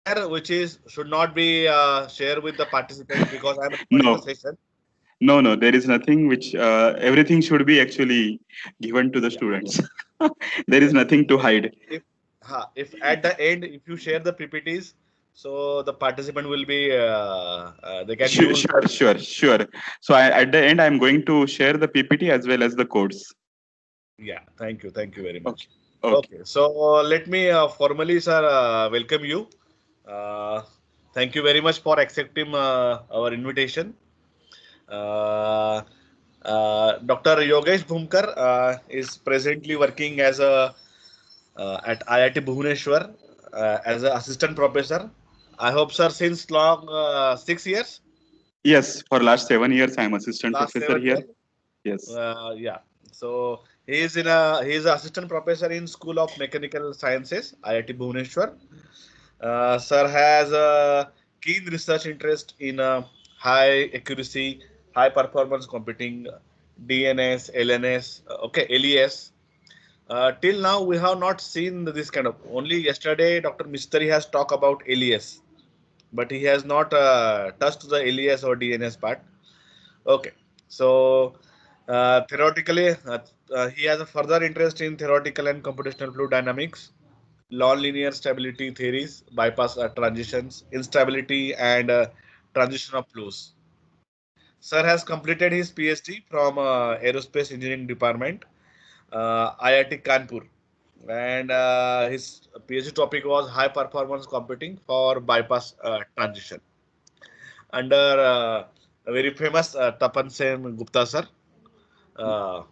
share which is should not be shared with the participants because I'm recording the No, session. no. There is nothing which everything should be actually given to the Yeah. students. There is Yes. nothing to So hide. if at the end if you share the PPTs, so the participant will be they can Sure, use. sure, sure, sure. So at the end, I'm going to share the PPT as well as the codes. Yeah. Thank you very Okay, much. okay. Okay. So let me formally, sir, welcome you. Uh, Thank you very much for accepting our invitation. Uh, Dr. Yogesh Bhumkar is presently working as a at IIT Bhubaneswar as an assistant professor. I hope, sir, since long 6 years, Yes, for last 7 years, I'm assistant last professor 7 years. here. Yes. Yeah. So he is an assistant professor in School of Mechanical Sciences, IIT Bhubaneswar. Sir has a keen research interest in high accuracy, high performance computing, DNS, LNS, okay, LES. Till now, we have not seen this kind of. Only yesterday, Dr. Mistry has talked about LES, but he has not touched the LES or DNS part. Okay, so theoretically, he has a further interest in theoretical and computational fluid dynamics, non-linear stability theories, bypass transitions, instability, and transition of flows. Sir has completed his PhD from Aerospace Engineering Department, IIT Kanpur, and his PhD topic was high performance computing for bypass transition under a very famous Tapan Sen Gupta sir. Uh,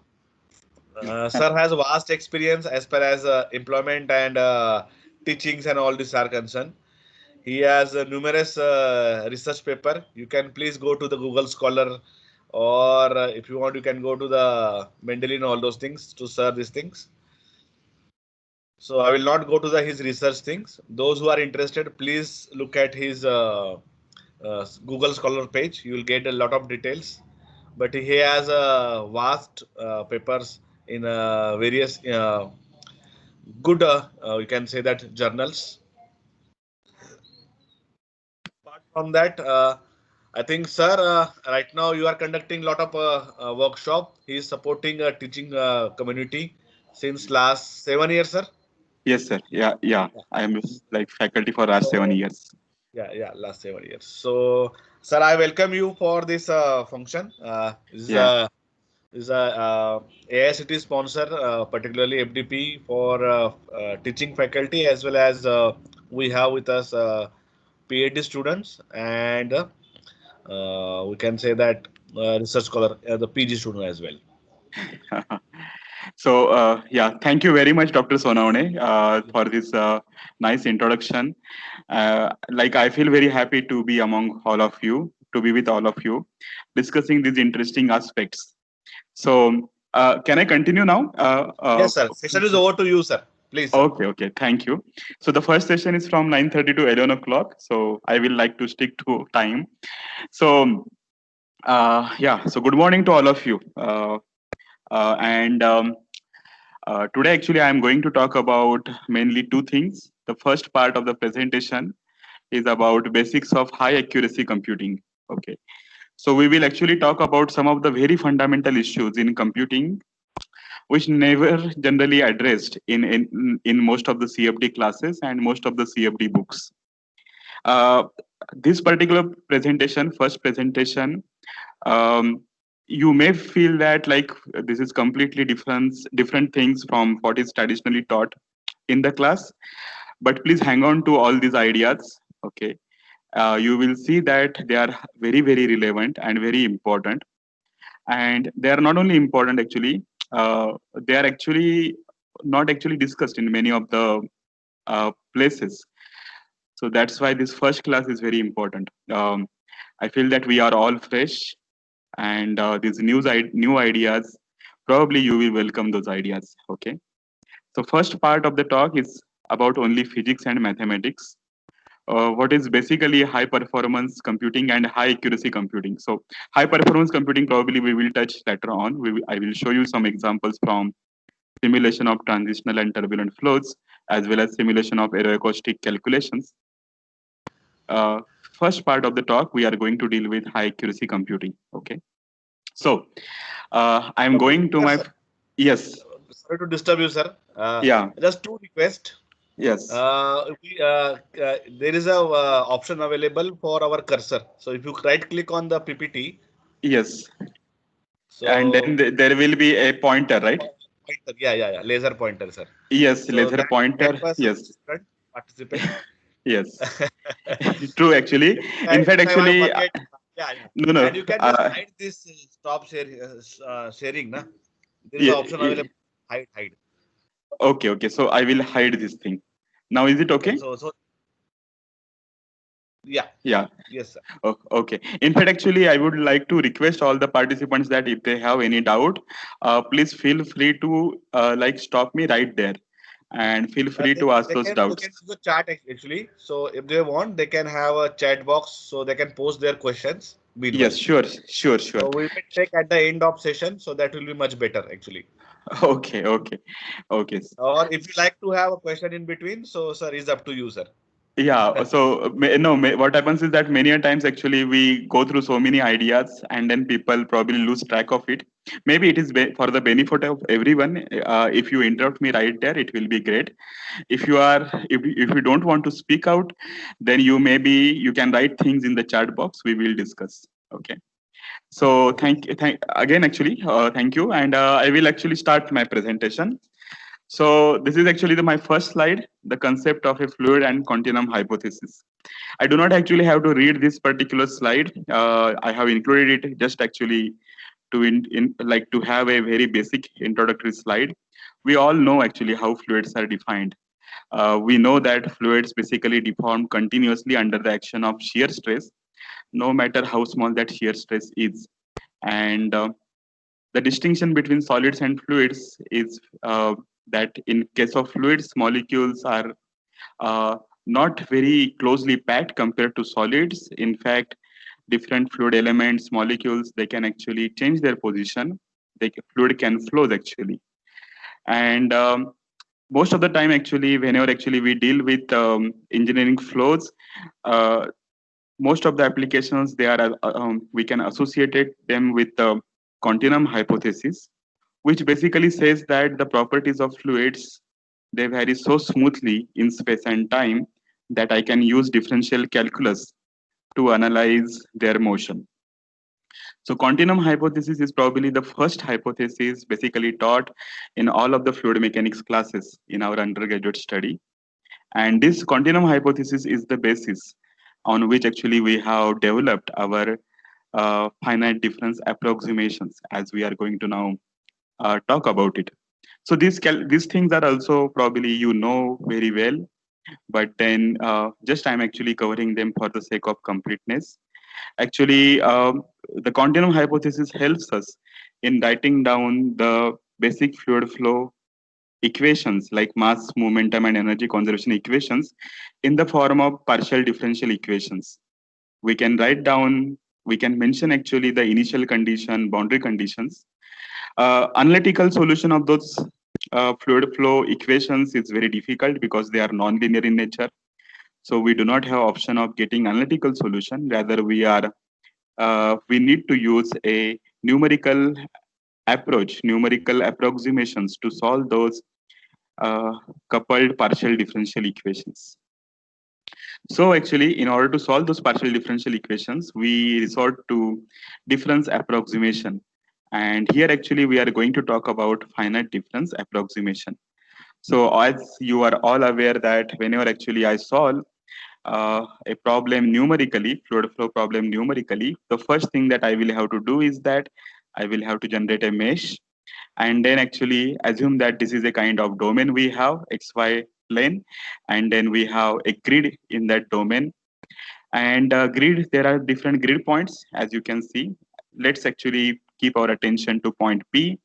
Sir has vast experience as far as employment and teachings and all these are concerned. He has numerous research paper. You can please go to the Google Scholar, or if you want, you can go to the Mendelin, all those things to search these things. So I will not go to the his research things. Those who are interested, please look at his Google Scholar page. You will get a lot of details. But he has vast papers in various good, you can say that journals. Apart from that, I think, sir, right now you are conducting lot of workshop. He is supporting a teaching community since last 7 years, sir. Yes, sir. Yeah, yeah. Yeah. I'm like faculty for last seven So years. yeah, last 7 years. So, sir, I welcome you for this function. Yeah. This is a AICT sponsor, particularly FDP for teaching faculty as well as we have with us PhD students and we can say that research scholar, the PG student as well. So, yeah, thank you very much, Dr. Sonawane, for this nice introduction. Like, I feel very happy to be among all of you, to be with all of you, discussing these interesting aspects. So, can I continue now? Yes, sir. Session is over to you, sir. Please, sir. Okay, okay, thank you. So, the first session is from 9:30 to 11 o'clock. So, I will like to stick to time. So, yeah, so good morning to all of you. And Today, actually, I am going to talk about mainly two things. The first part of the presentation is about basics of high accuracy computing. Okay, so we will actually talk about some of the very fundamental issues in computing, which never generally addressed in most of the CFD classes and most of the CFD books. Uh, this particular presentation, first presentation, um, you may feel that like this is completely different things from what is traditionally taught in the class, but please hang on to all these ideas. Okay, you will see that they are very relevant and very important, and they are not only important actually, they are actually not actually discussed in many of the places. So that's why this first class is very important. I feel that we are all fresh, and these new ideas, probably you will welcome those ideas. Okay. So first part of the talk is about only physics and mathematics. What is basically high performance computing and high accuracy computing. So high performance computing probably we will touch later on. I will show you some examples from simulation of transitional and turbulent flows, as well as simulation of aeroacoustic calculations. uh, first part of the talk, we are going to deal with high accuracy computing. Okay. So I'm going to my Sir, yes, sorry to disturb you, sir. yeah, Just two requests. yes, There is a option available for our cursor. So if you right click on the PPT, yes, and then so there will be a pointer, right? pointer, yeah, laser pointer, sir. Yes, So laser that help pointer. us Yes, participate. yes. True, actually. In fact, Anytime I actually, forget, yeah. no, no. And you can just hide this stop sharing, na. There is an Yeah, option available. Hide. okay, okay. So I will hide this thing. Now, is it okay? So yeah, Yeah. yes, sir. Okay. In fact, actually, I would like to request all the participants that if they have any doubt, please feel free to like stop me right there, and feel Uh, free they, to ask they those can they doubts. can use the chat actually. So if they want, they can have a chat box so they can post their questions Yes, meanwhile. sure, sure, sure. So we will check at the end of session. So that will be much better actually. Okay, okay, okay. Or if you like to have a question in between, so sir, is up to you, sir. Yeah, so no, what happens is that many a times actually we go through so many ideas and then people probably lose track of it. Maybe it is for the benefit of everyone. If you interrupt me right there, it will be great. If you don't want to speak out, then you can write things in the chat box. We will discuss. Okay. So thank again actually thank you, and I will actually start my presentation. So this is actually my first slide, the concept of a fluid and continuum hypothesis. I do not actually have to read this particular slide. I have included it just actually to have a very basic introductory slide. We all know actually how fluids are defined. We know that fluids basically deform continuously under the action of shear stress, no matter how small that shear stress is. And the distinction between solids and fluids is that in case of fluids, molecules are uh, not very closely packed compared to solids. In fact, different fluid elements, molecules, they can actually change their position. Fluid can flow actually. And most of the time, actually, whenever actually we deal with engineering flows, uh, most of the applications they are we can associate them with the continuum hypothesis, which basically says that the properties of fluids they vary so smoothly in space and time that I can use differential calculus to analyze their motion. So continuum hypothesis is probably the first hypothesis basically taught in all of the fluid mechanics classes in our undergraduate study. And this continuum hypothesis is the basis on which actually we have developed our finite difference approximations as we are going to now talk about it. So these things are also probably very well, but then just I'm actually covering them for the sake of completeness. Actually, the continuum hypothesis helps us in writing down the basic fluid flow equations like mass, momentum, and energy conservation equations in the form of partial differential equations. We can write down, we can mention actually the initial condition, boundary conditions. Analytical solution of those fluid flow equations is very difficult because they are non-linear in nature. So we do not have option of getting analytical solution. Rather, we need to use a numerical approximations to solve those coupled partial differential equations. So actually, in order to solve those partial differential equations, we resort to difference approximation. And here actually we are going to talk about finite difference approximation. So as you are all aware that whenever actually I solve a problem numerically, fluid flow problem numerically, the first thing that I will have to do is that I will have to generate a mesh and then actually assume that this is a kind of domain we have xy plane, and then we have a grid in that domain. And grid, there are different grid points as you can see. Let's actually keep our attention to point P,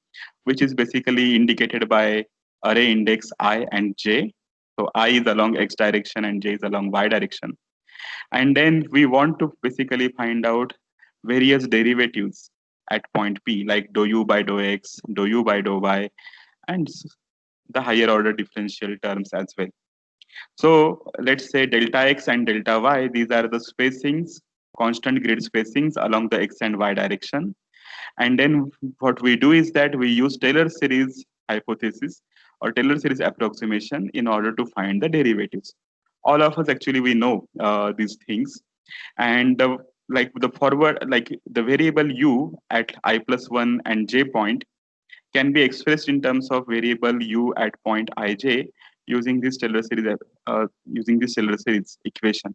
which is basically indicated by array index I and J. So I is along x direction and J is along y direction. And then we want to basically find out various derivatives at point P, like dou u by dou x, dou u by dou y, and the higher order differential terms as well. So let's say delta x and delta y, these are the spacings, constant grid spacings along the x and y direction. And then what we do is that we use Taylor series hypothesis or Taylor series approximation in order to find the derivatives. All of us actually we know these things, and like the forward, like the variable u at I plus 1 and j point can be expressed in terms of variable u at point ij using this Taylor series equation.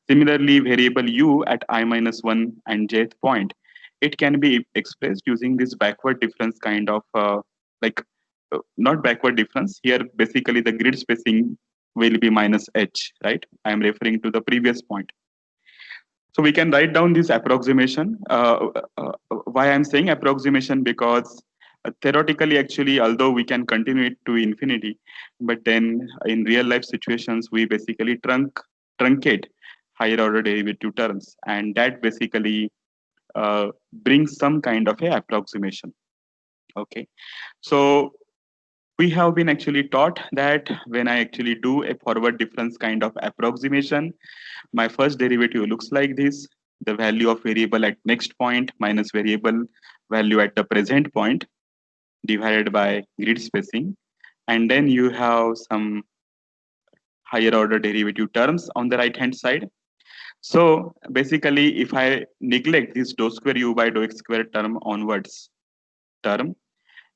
Similarly, variable u at I minus 1 and jth point, it can be expressed using this backward difference kind of like not backward difference. Here, basically the grid spacing will be minus h, right? I am referring to the previous point. So we can write down this approximation. Why I'm saying approximation, because theoretically, actually, although we can continue it to infinity, but then in real life situations, we basically truncate higher order derivative terms, and that basically brings some kind of a approximation. Okay, so we have been actually taught that when I actually do a forward difference kind of approximation, my first derivative looks like this: the value of variable at next point minus variable value at the present point divided by grid spacing. And then you have some higher order derivative terms on the right hand side. So basically, if I neglect this dou square u by dou x square term onwards term,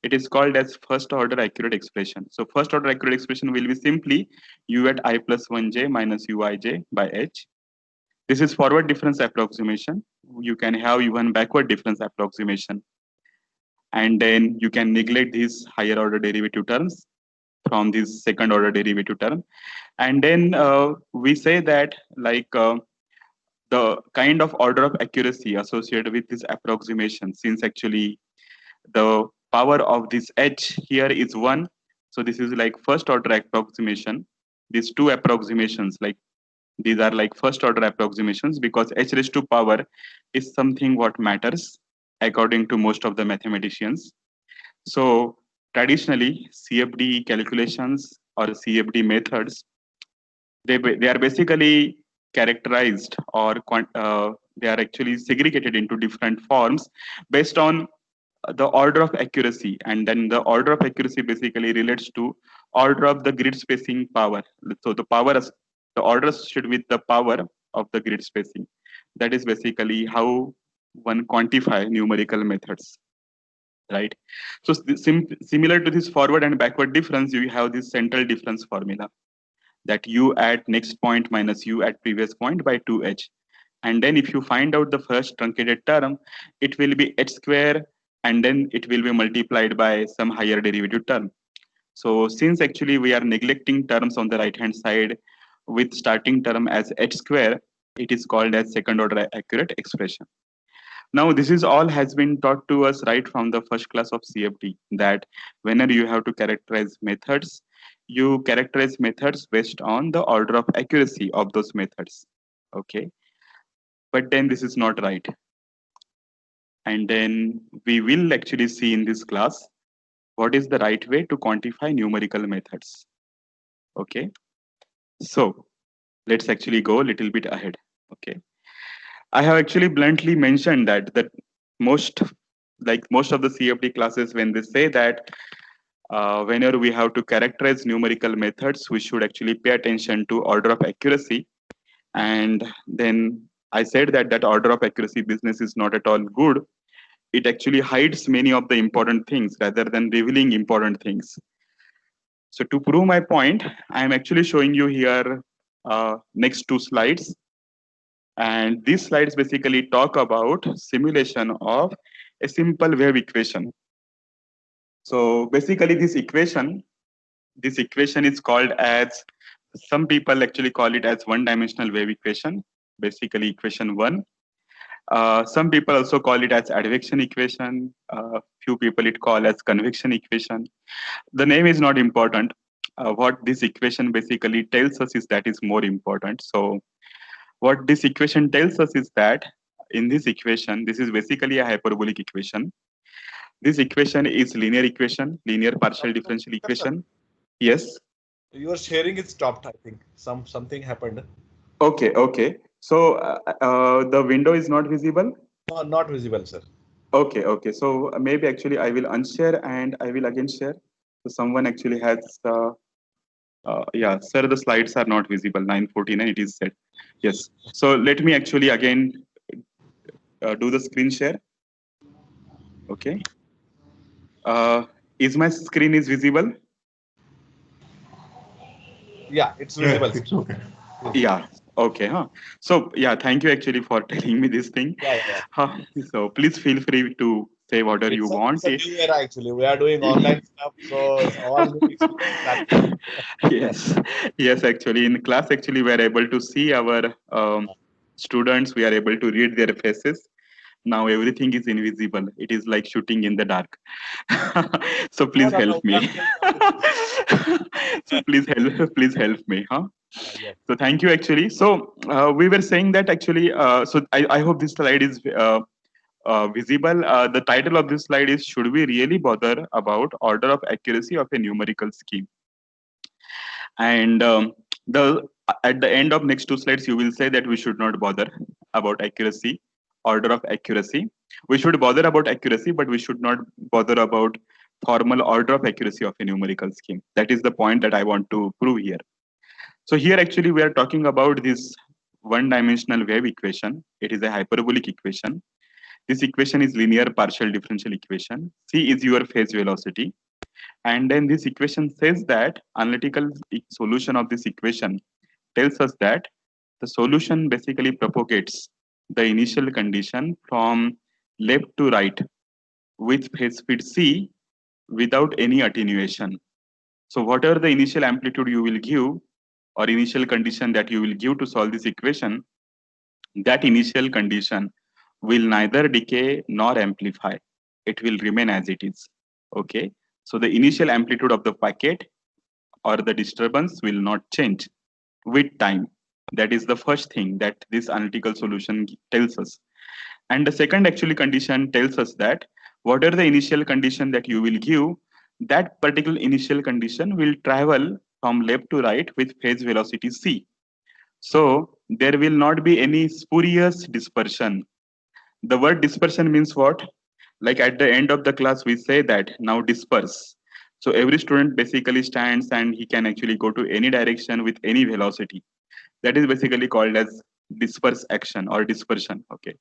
it is called as first order accurate expression. So first order accurate expression will be simply u at I plus 1j minus uij by h. This is forward difference approximation. You can have even backward difference approximation. And then you can neglect these higher order derivative terms from this second order derivative term. And then we say that like the kind of order of accuracy associated with this approximation, since actually the power of this h here is 1. So this is like first order approximation. These two approximations, like these are like first order approximations, because h raised to power is something what matters according to most of the mathematicians. So traditionally, CFD calculations or CFD methods, they are basically characterized or they are actually segregated into different forms based on the order of accuracy, and then the order of accuracy basically relates to order of the grid spacing power. So the order associated with the power of the grid spacing. That is basically how one quantify numerical methods, right? So similar to this forward and backward difference, you have this central difference formula, that u at next point minus u at previous point by 2h. And then if you find out the first truncated term, it will be h square, and then it will be multiplied by some higher derivative term. So since actually we are neglecting terms on the right hand side with starting term as h square, it is called as second order accurate expression. Now this is all has been taught to us right from the first class of CFD, that whenever you have to characterize methods, you characterize methods based on the order of accuracy of those methods. Okay, but then this is not right. And then we will actually see in this class what is the right way to quantify numerical methods. Okay, so let's actually go a little bit ahead. Okay, I have actually bluntly mentioned that most most of the CFD classes, when they say that whenever we have to characterize numerical methods, we should actually pay attention to order of accuracy. And then I said that order of accuracy business is not at all good. It actually hides many of the important things rather than revealing important things. So to prove my point, I am actually showing you here next two slides. And these slides basically talk about simulation of a simple wave equation. So basically this equation is called as, some people actually call it as one-dimensional wave equation, basically equation 1. Some people also call it as advection equation. Few people it call as convection equation. The name is not important. What this equation basically tells us is that is more important. So what this equation tells us is that in this equation, this is basically a hyperbolic equation. This equation is linear equation, linear partial differential equation. Yes. Your sharing is stopped. I think something happened. Okay, okay. So the window is not visible. No, not visible, sir. Okay, okay. So maybe actually I will unshare and I will again share. So someone actually has, yeah, sir, the slides are not visible. 9:49 it is said. Yes. So let me actually again do the screen share. Okay. Uh, is my screen is visible? Yeah, it's Yeah, visible, sir. it's okay. Please. Yeah. Okay. Huh. So yeah, thank you actually for telling me this thing. Yeah, yeah, yeah. Huh. So please feel free to say whatever you It's want. a new era actually. We are doing online stuff, so it's all new experience actually. Yes, yes, actually in class actually we are able to see our students, we are able to read their faces. Now everything is invisible, it is like shooting in the dark. So No, please no, help no. We me. are doing everything. So please help me, huh? Yes. So thank you actually. So we were saying that actually, so I hope this slide is visible. The title of this slide is, should we really bother about order of accuracy of a numerical scheme? And the at the end of next two slides you will say that we should not bother about accuracy, order of accuracy. We should bother about accuracy, but we should not bother about formal order of accuracy of a numerical scheme. That is the point that I want to prove here. So here actually we are talking about this one dimensional wave equation. It is a hyperbolic equation. This equation is linear partial differential equation. C is your phase velocity. And then this equation says that analytical solution of this equation tells us that the solution basically propagates the initial condition from left to right with phase speed c without any attenuation. So whatever the initial amplitude you will give or initial condition that you will give to solve this equation, that initial condition will neither decay nor amplify. It will remain as it is. Okay. So the initial amplitude of the packet or the disturbance will not change with time. That is the first thing that this analytical solution tells us. And the second actually condition tells us that whatever the initial condition that you will give, that particular initial condition will travel from left to right with phase velocity c. So there will not be any spurious dispersion. The word dispersion means what? Like at the end of the class, we say that now disperse. So every student basically stands and he can actually go to any direction with any velocity. That is basically called as disperse action or dispersion. Okay.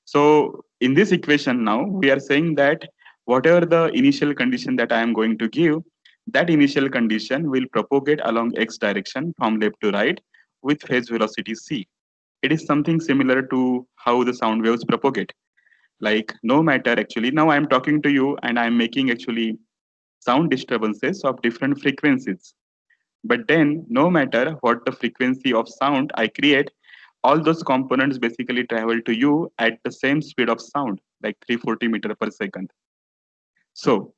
So in this equation now, we are saying that whatever the initial condition that I am going to give, that initial condition will propagate along x direction from left to right with phase velocity c. It is something similar to how the sound waves propagate. Like no matter actually, now I'm talking to you and I'm making actually sound disturbances of different frequencies. But then no matter what the frequency of sound I create, all those components basically travel to you at the same speed of sound, like 340 meter per second. So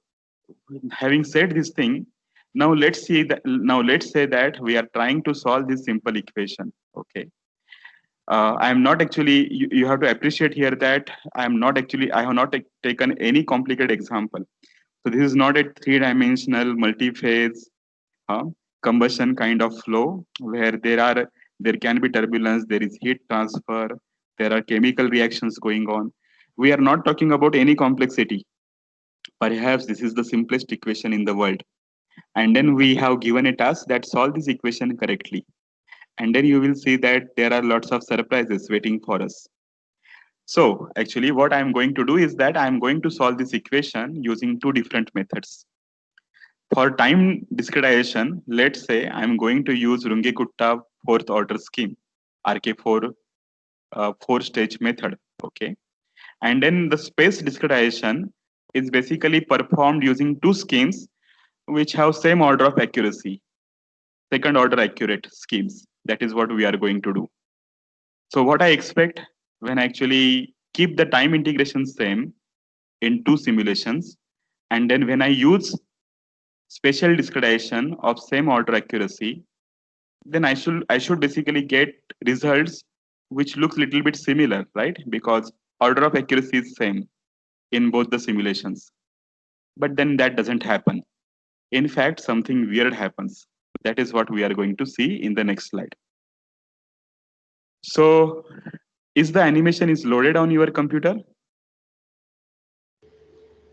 having said this thing, now let's say that we are trying to solve this simple equation. Okay. I am not actually, you have to appreciate here that I have not taken any complicated example. So this is not a three-dimensional multi-phase uh, combustion kind of flow where there can be turbulence, there is heat transfer, there are chemical reactions going on. We are not talking about any complexity. Perhaps this is the simplest equation in the world. And then we have given a task that solve this equation correctly. And then you will see that there are lots of surprises waiting for us. So actually what I'm going to do is that I'm going to solve this equation using two different methods. For time discretization, let's say I'm going to use Runge-Kutta fourth order scheme, RK4 four stage method. Okay. And then the space discretization is basically performed using two schemes which have same order of accuracy, second order accurate schemes. That is what we are going to do. So what I expect when I actually keep the time integration same in two simulations, and then when I use spatial discretization of same order accuracy, then I should basically get results which looks little bit similar, right? Because order of accuracy is same in both the simulations. But then that doesn't happen. In fact, something weird happens. That is what we are going to see in the next slide. So is the animation is loaded on your computer?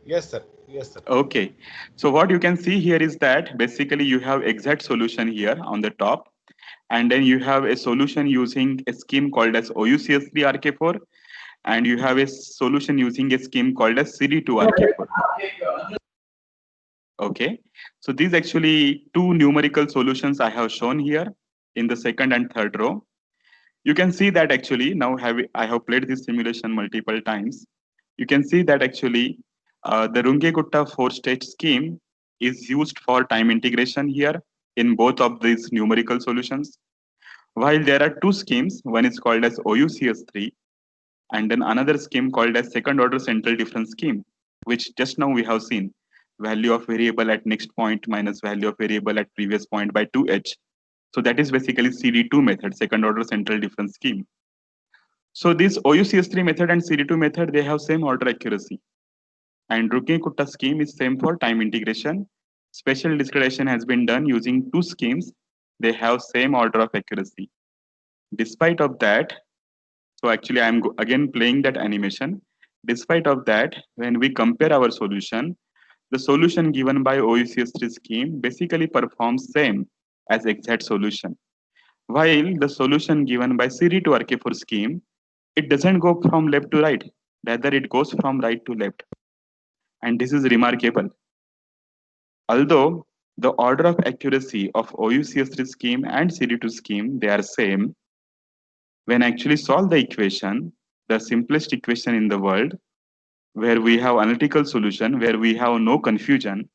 Yes, sir. Yes, sir. Okay. So what you can see here is that basically you have exact solution here on the top, and then you have a solution using a scheme called as OUCS3RK4, and you have a solution using a scheme called as CD2RK4. Okay. So these actually two numerical solutions I have shown here in the second and third row. You can see that actually now I have played this simulation multiple times. You can see that actually the Runge-Gupta four-stage scheme is used for time integration here in both of these numerical solutions. While there are two schemes, one is called as OUCS3 and then another scheme called as second order central difference scheme, which just now we have seen value of variable at next point minus value of variable at previous point by 2h. So that is basically CD2 method, second order central difference scheme. So this OUCS3 method and CD2 method, they have same order accuracy. And Runge-Kutta scheme is same for time integration. Special discretization has been done using two schemes. They have same order of accuracy. Despite of that, so actually I'm again playing that animation. Despite of that, when we compare our solution, the solution given by OUCS3 scheme basically performs same as exact solution. While the solution given by CD2RK4 scheme, it doesn't go from left to right, rather it goes from right to left. And this is remarkable. Although the order of accuracy of OUCS3 scheme and CD2 scheme, they are same, when actually solve the equation, the simplest equation in the world, where we have analytical solution, where we have no confusion,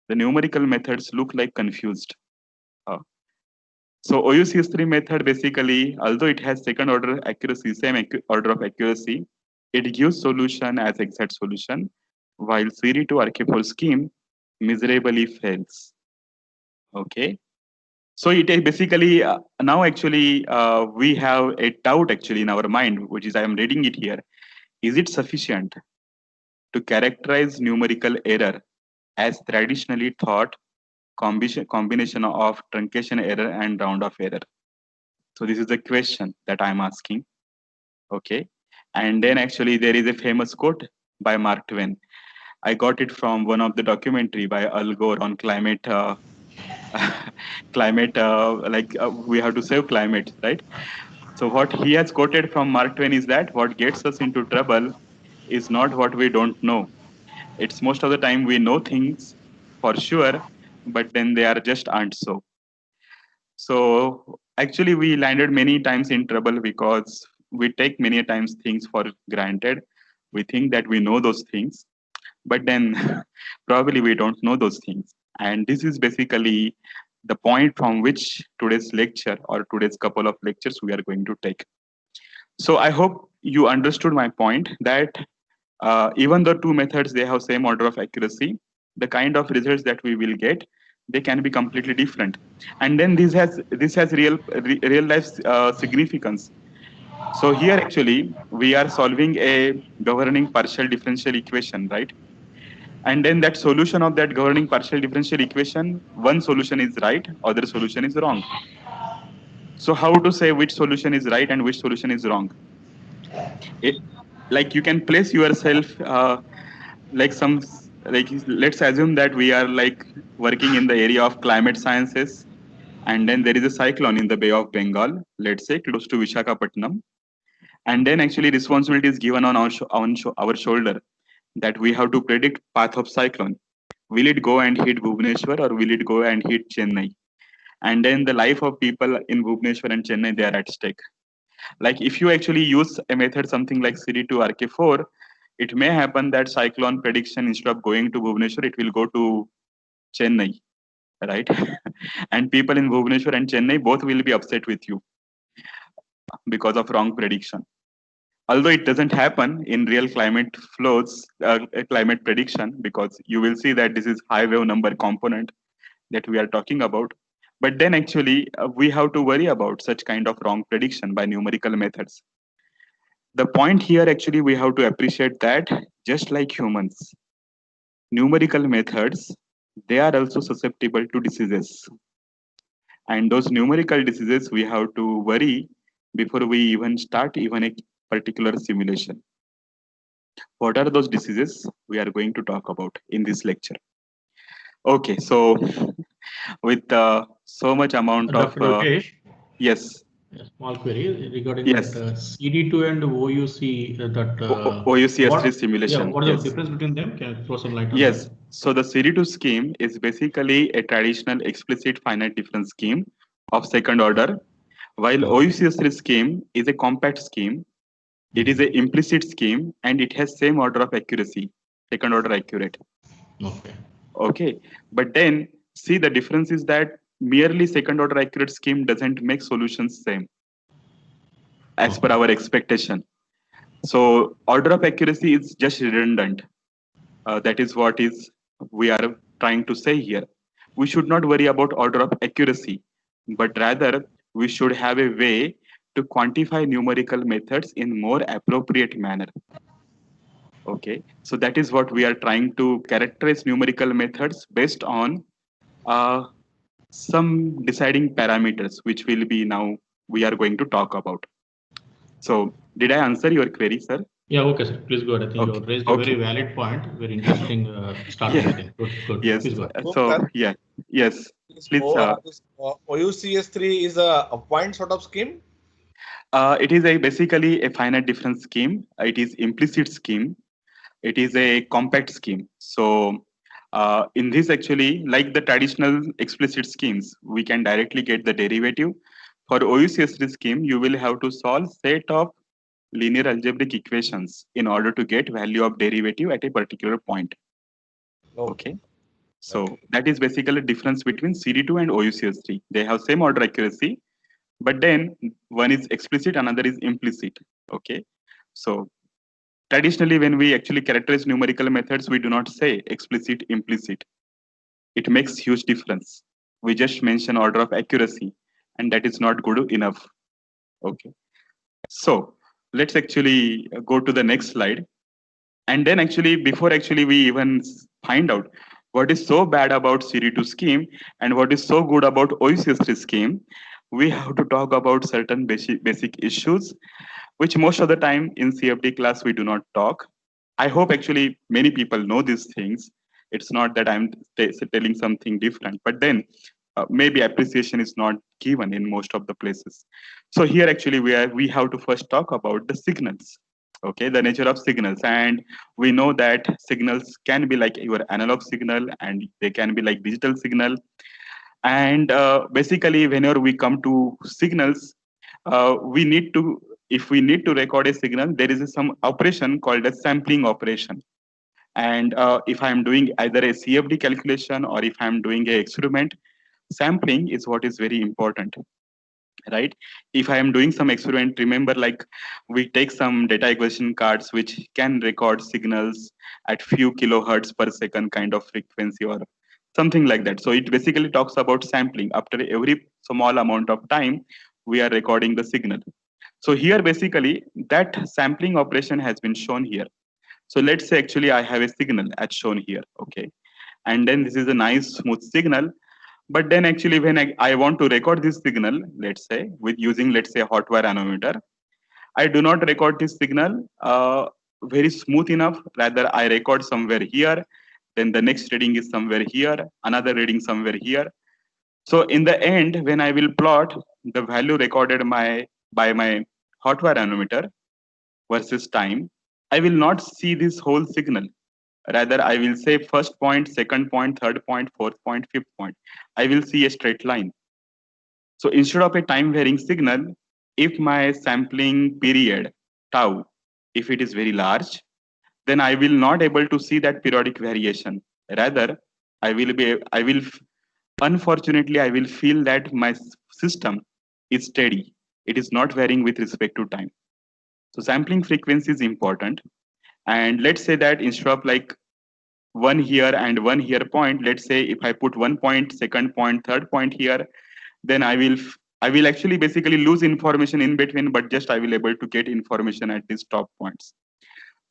the numerical methods look like confused. Uh, So OUCS3 method basically, although it has second order accuracy, order of accuracy, it gives solution as exact solution, while CD2RK4 scheme miserably fails. Okay. So it is basically now actually we have a doubt actually in our mind, which is I am reading it here. Is it sufficient to characterize numerical error as traditionally thought combination of truncation error and round off error? So this is the question that I'm asking. Okay. And then actually there is a famous quote by Mark Twain. I got it from one of the documentary by Al Gore on climate, we have to save climate, right? So what he has quoted from Mark Twain is that what gets us into trouble is not what we don't know. It's most of the time we know things for sure, but then they are just aren't so. So actually, we landed many times in trouble because we take many times things for granted. We think that we know those things, but then probably we don't know those things. And this is basically the point from which today's lecture or today's couple of lectures we are going to take. So I hope you understood my point that even though two methods they have same order of accuracy, the kind of results that we will get they can be completely different. And then this has real life significance. So here actually we are solving a governing partial differential equation, right? And then that solution of that governing partial differential equation, one solution is right, other solution is wrong. So how to say which solution is right and which solution is wrong? It, like you can place yourself like some like let's assume that we are like working in the area of climate sciences, and then there is a cyclone in the Bay of Bengal, let's say close to Vishakhapatnam, and then actually responsibility is given on our shoulder that we have to predict path of cyclone. Will it go and hit Bhubaneswar or will it go and hit Chennai? And then the life of people in Bhubaneswar and Chennai, they are at stake. Like if you actually use a method something like CD2RK4, it may happen that cyclone prediction instead of going to Bhubaneswar, it will go to Chennai, right? And people in Bhubaneswar and Chennai both will be upset with you because of wrong prediction. Although it doesn't happen in real climate flows, climate prediction, because you will see that this is high wave number component that we are talking about. But then actually we have to worry about such kind of wrong prediction by numerical methods. The point here actually we have to appreciate that just like humans, numerical methods, they are also susceptible to diseases. And those numerical diseases we have to worry before we even start even a particular simulation. What are those diseases we are going to talk about in this lecture? Okay, so with so much amount of Dr. Lokesh, yes, a small query regarding that yes, CD2 and OUC, OUCS3 simulation, what is the yes. difference between them? Can you throw some light on Yes, that? so the CD2 scheme is basically a traditional explicit finite difference scheme of second order, while Okay. OUCS3 scheme is a compact scheme. It is an implicit scheme and it has same order of accuracy, second order accurate. Okay. Okay, but then see the difference is that merely second order accurate scheme doesn't make solutions same as per Okay. our expectation. So order of accuracy is just redundant. That is what is we are trying to say here. We should not worry about order of accuracy, but rather we should have a way to quantify numerical methods in more appropriate manner. Okay, so that is what we are trying to characterize numerical methods based on uh, some deciding parameters, which will be now we are going to talk about. So did I answer your query, sir? Yeah, okay, sir. Please go ahead. I think you Okay, raised a very okay. valid point, very interesting starting, I Yeah, think. Good, good. yes. Please go ahead. So, So sir, yeah, yes. this, Please. this OUCS3 is a point sort of scheme. It is a basically a finite difference scheme. It is implicit scheme. It is a compact scheme. So in this actually, like the traditional explicit schemes, we can directly get the derivative. For OUCS3 scheme, you will have to solve set of linear algebraic equations in order to get value of derivative at a particular point. Okay. Okay. So Okay. that is basically the difference between CD2 and OUCS3. They have same order accuracy, but then one is explicit, another is implicit. Okay. So traditionally, when we actually characterize numerical methods, we do not say explicit, implicit. It makes huge difference. We just mention order of accuracy, and that is not good enough. Okay. So let's actually go to the next slide. And then actually, before actually we even find out what is so bad about CD2 scheme and what is so good about OECS3 scheme, we have to talk about certain basic issues, which most of the time in CFD class we do not talk. I hope actually many people know these things. It's not that I'm telling something different, but then maybe appreciation is not given in most of the places. So here actually we have to first talk about the signals. Okay, the nature of signals, and we know that signals can be like your analog signal and they can be like digital signal. And basically whenever we come to signals, we need to, if we need to record a signal, there is some operation called a sampling operation. And if I'm doing either a CFD calculation or if I'm doing a experiment, sampling is what is very important, right? If I am doing some experiment, remember, like we take some data acquisition cards which can record signals at few kilohertz per second kind of frequency or something like that. So it basically talks about sampling. After every small amount of time, we are recording the signal. So here basically that sampling operation has been shown here. So let's say actually I have a signal as shown here, okay? And then this is a nice smooth signal. But then actually when I want to record this signal, let's say with using, let's say, hot wire anemometer, I do not record this signal very smooth enough. Rather, I record somewhere here, then the next reading is somewhere here, another reading somewhere here. So in the end, when I will plot the value recorded by my hot wire anemometer versus time, I will not see this whole signal. Rather, I will say first point, second point, third point, fourth point, fifth point. I will see a straight line. So instead of a time varying signal, if my sampling period tau, if it is very large, then I will not able to see that periodic variation. Rather, I will, unfortunately, I will feel that my system is steady. It is not varying with respect to time. So sampling frequency is important. And let's say that instead of like one here and one here point, let's say if I put 1 point, second point, third point here, then I will actually basically lose information in between, but just I will able to get information at these top points.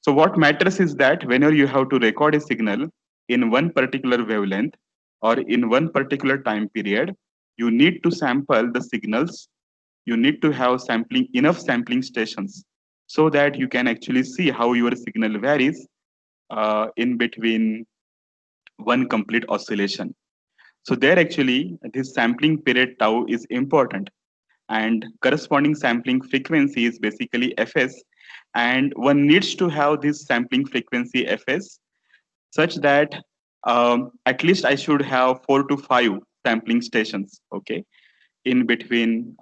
So what matters is that whenever you have to record a signal in one particular wavelength or in one particular time period, you need to sample the signals. You need to have enough sampling stations so that you can actually see how your signal varies in between one complete oscillation. So there actually this sampling period tau is important, and corresponding sampling frequency is basically Fs, and one needs to have this sampling frequency Fs such that at least I should have 4 to 5 sampling stations, okay, in between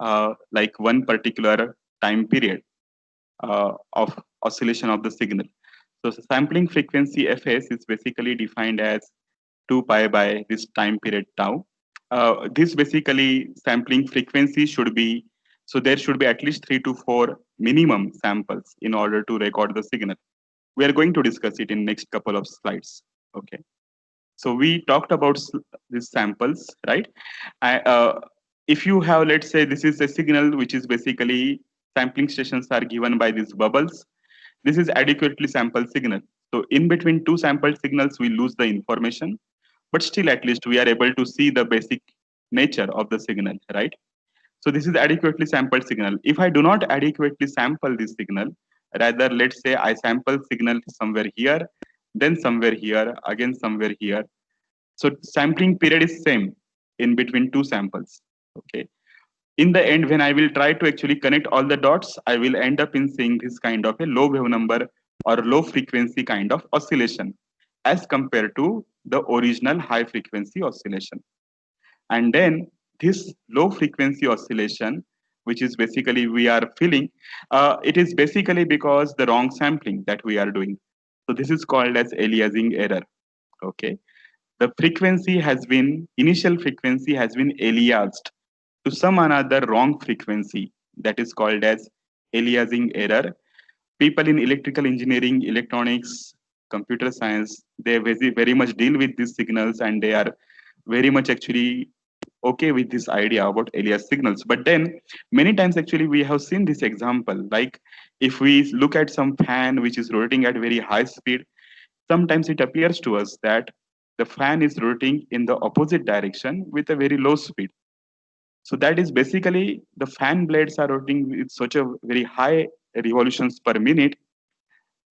like one particular time period of oscillation of the signal. So sampling frequency Fs is basically defined as 2 pi by this time period tau. This basically sampling frequency should be, so there should be at least 3 to 4 minimum samples in order to record the signal. We are going to discuss it in next couple of slides. Okay. So we talked about these samples, right? If you have, let's say, this is a signal which is basically sampling stations are given by these bubbles. This is adequately sampled signal. So in between two sampled signals, we lose the information, but still at least we are able to see the basic nature of the signal, right? So this is adequately sampled signal. If I do not adequately sample this signal, rather let's say I sample signal somewhere here, then somewhere here, again somewhere here. So sampling period is same in between two samples. Okay. In the end, when I will try to actually connect all the dots, I will end up in seeing this kind of a low wave number or low frequency kind of oscillation as compared to the original high frequency oscillation. And then this low frequency oscillation, which is basically we are feeling, it is basically because the wrong sampling that we are doing. So this is called as aliasing error. Okay. The frequency has been, initial frequency has been aliased to some another wrong frequency, that is called as aliasing error. People in electrical engineering, electronics, computer science, they very much deal with these signals, and they are very much actually okay with this idea about alias signals. But then many times actually we have seen this example, like if we look at some fan which is rotating at very high speed, sometimes it appears to us that the fan is rotating in the opposite direction with a very low speed. So that is basically the fan blades are rotating with such a very high revolutions per minute.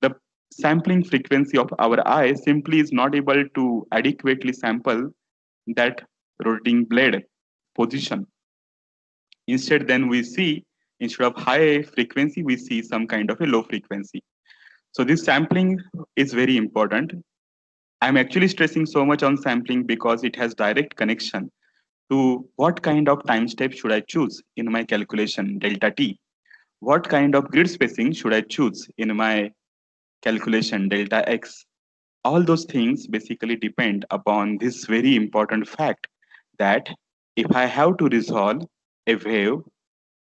The sampling frequency of our eye simply is not able to adequately sample that rotating blade position. Instead, then we see, instead of high frequency, we see some kind of a low frequency. So this sampling is very important. I'm actually stressing so much on sampling because it has direct connection to what kind of time step should I choose in my calculation delta t. What kind of grid spacing should I choose in my calculation delta x? All those things basically depend upon this very important fact that if I have to resolve a wave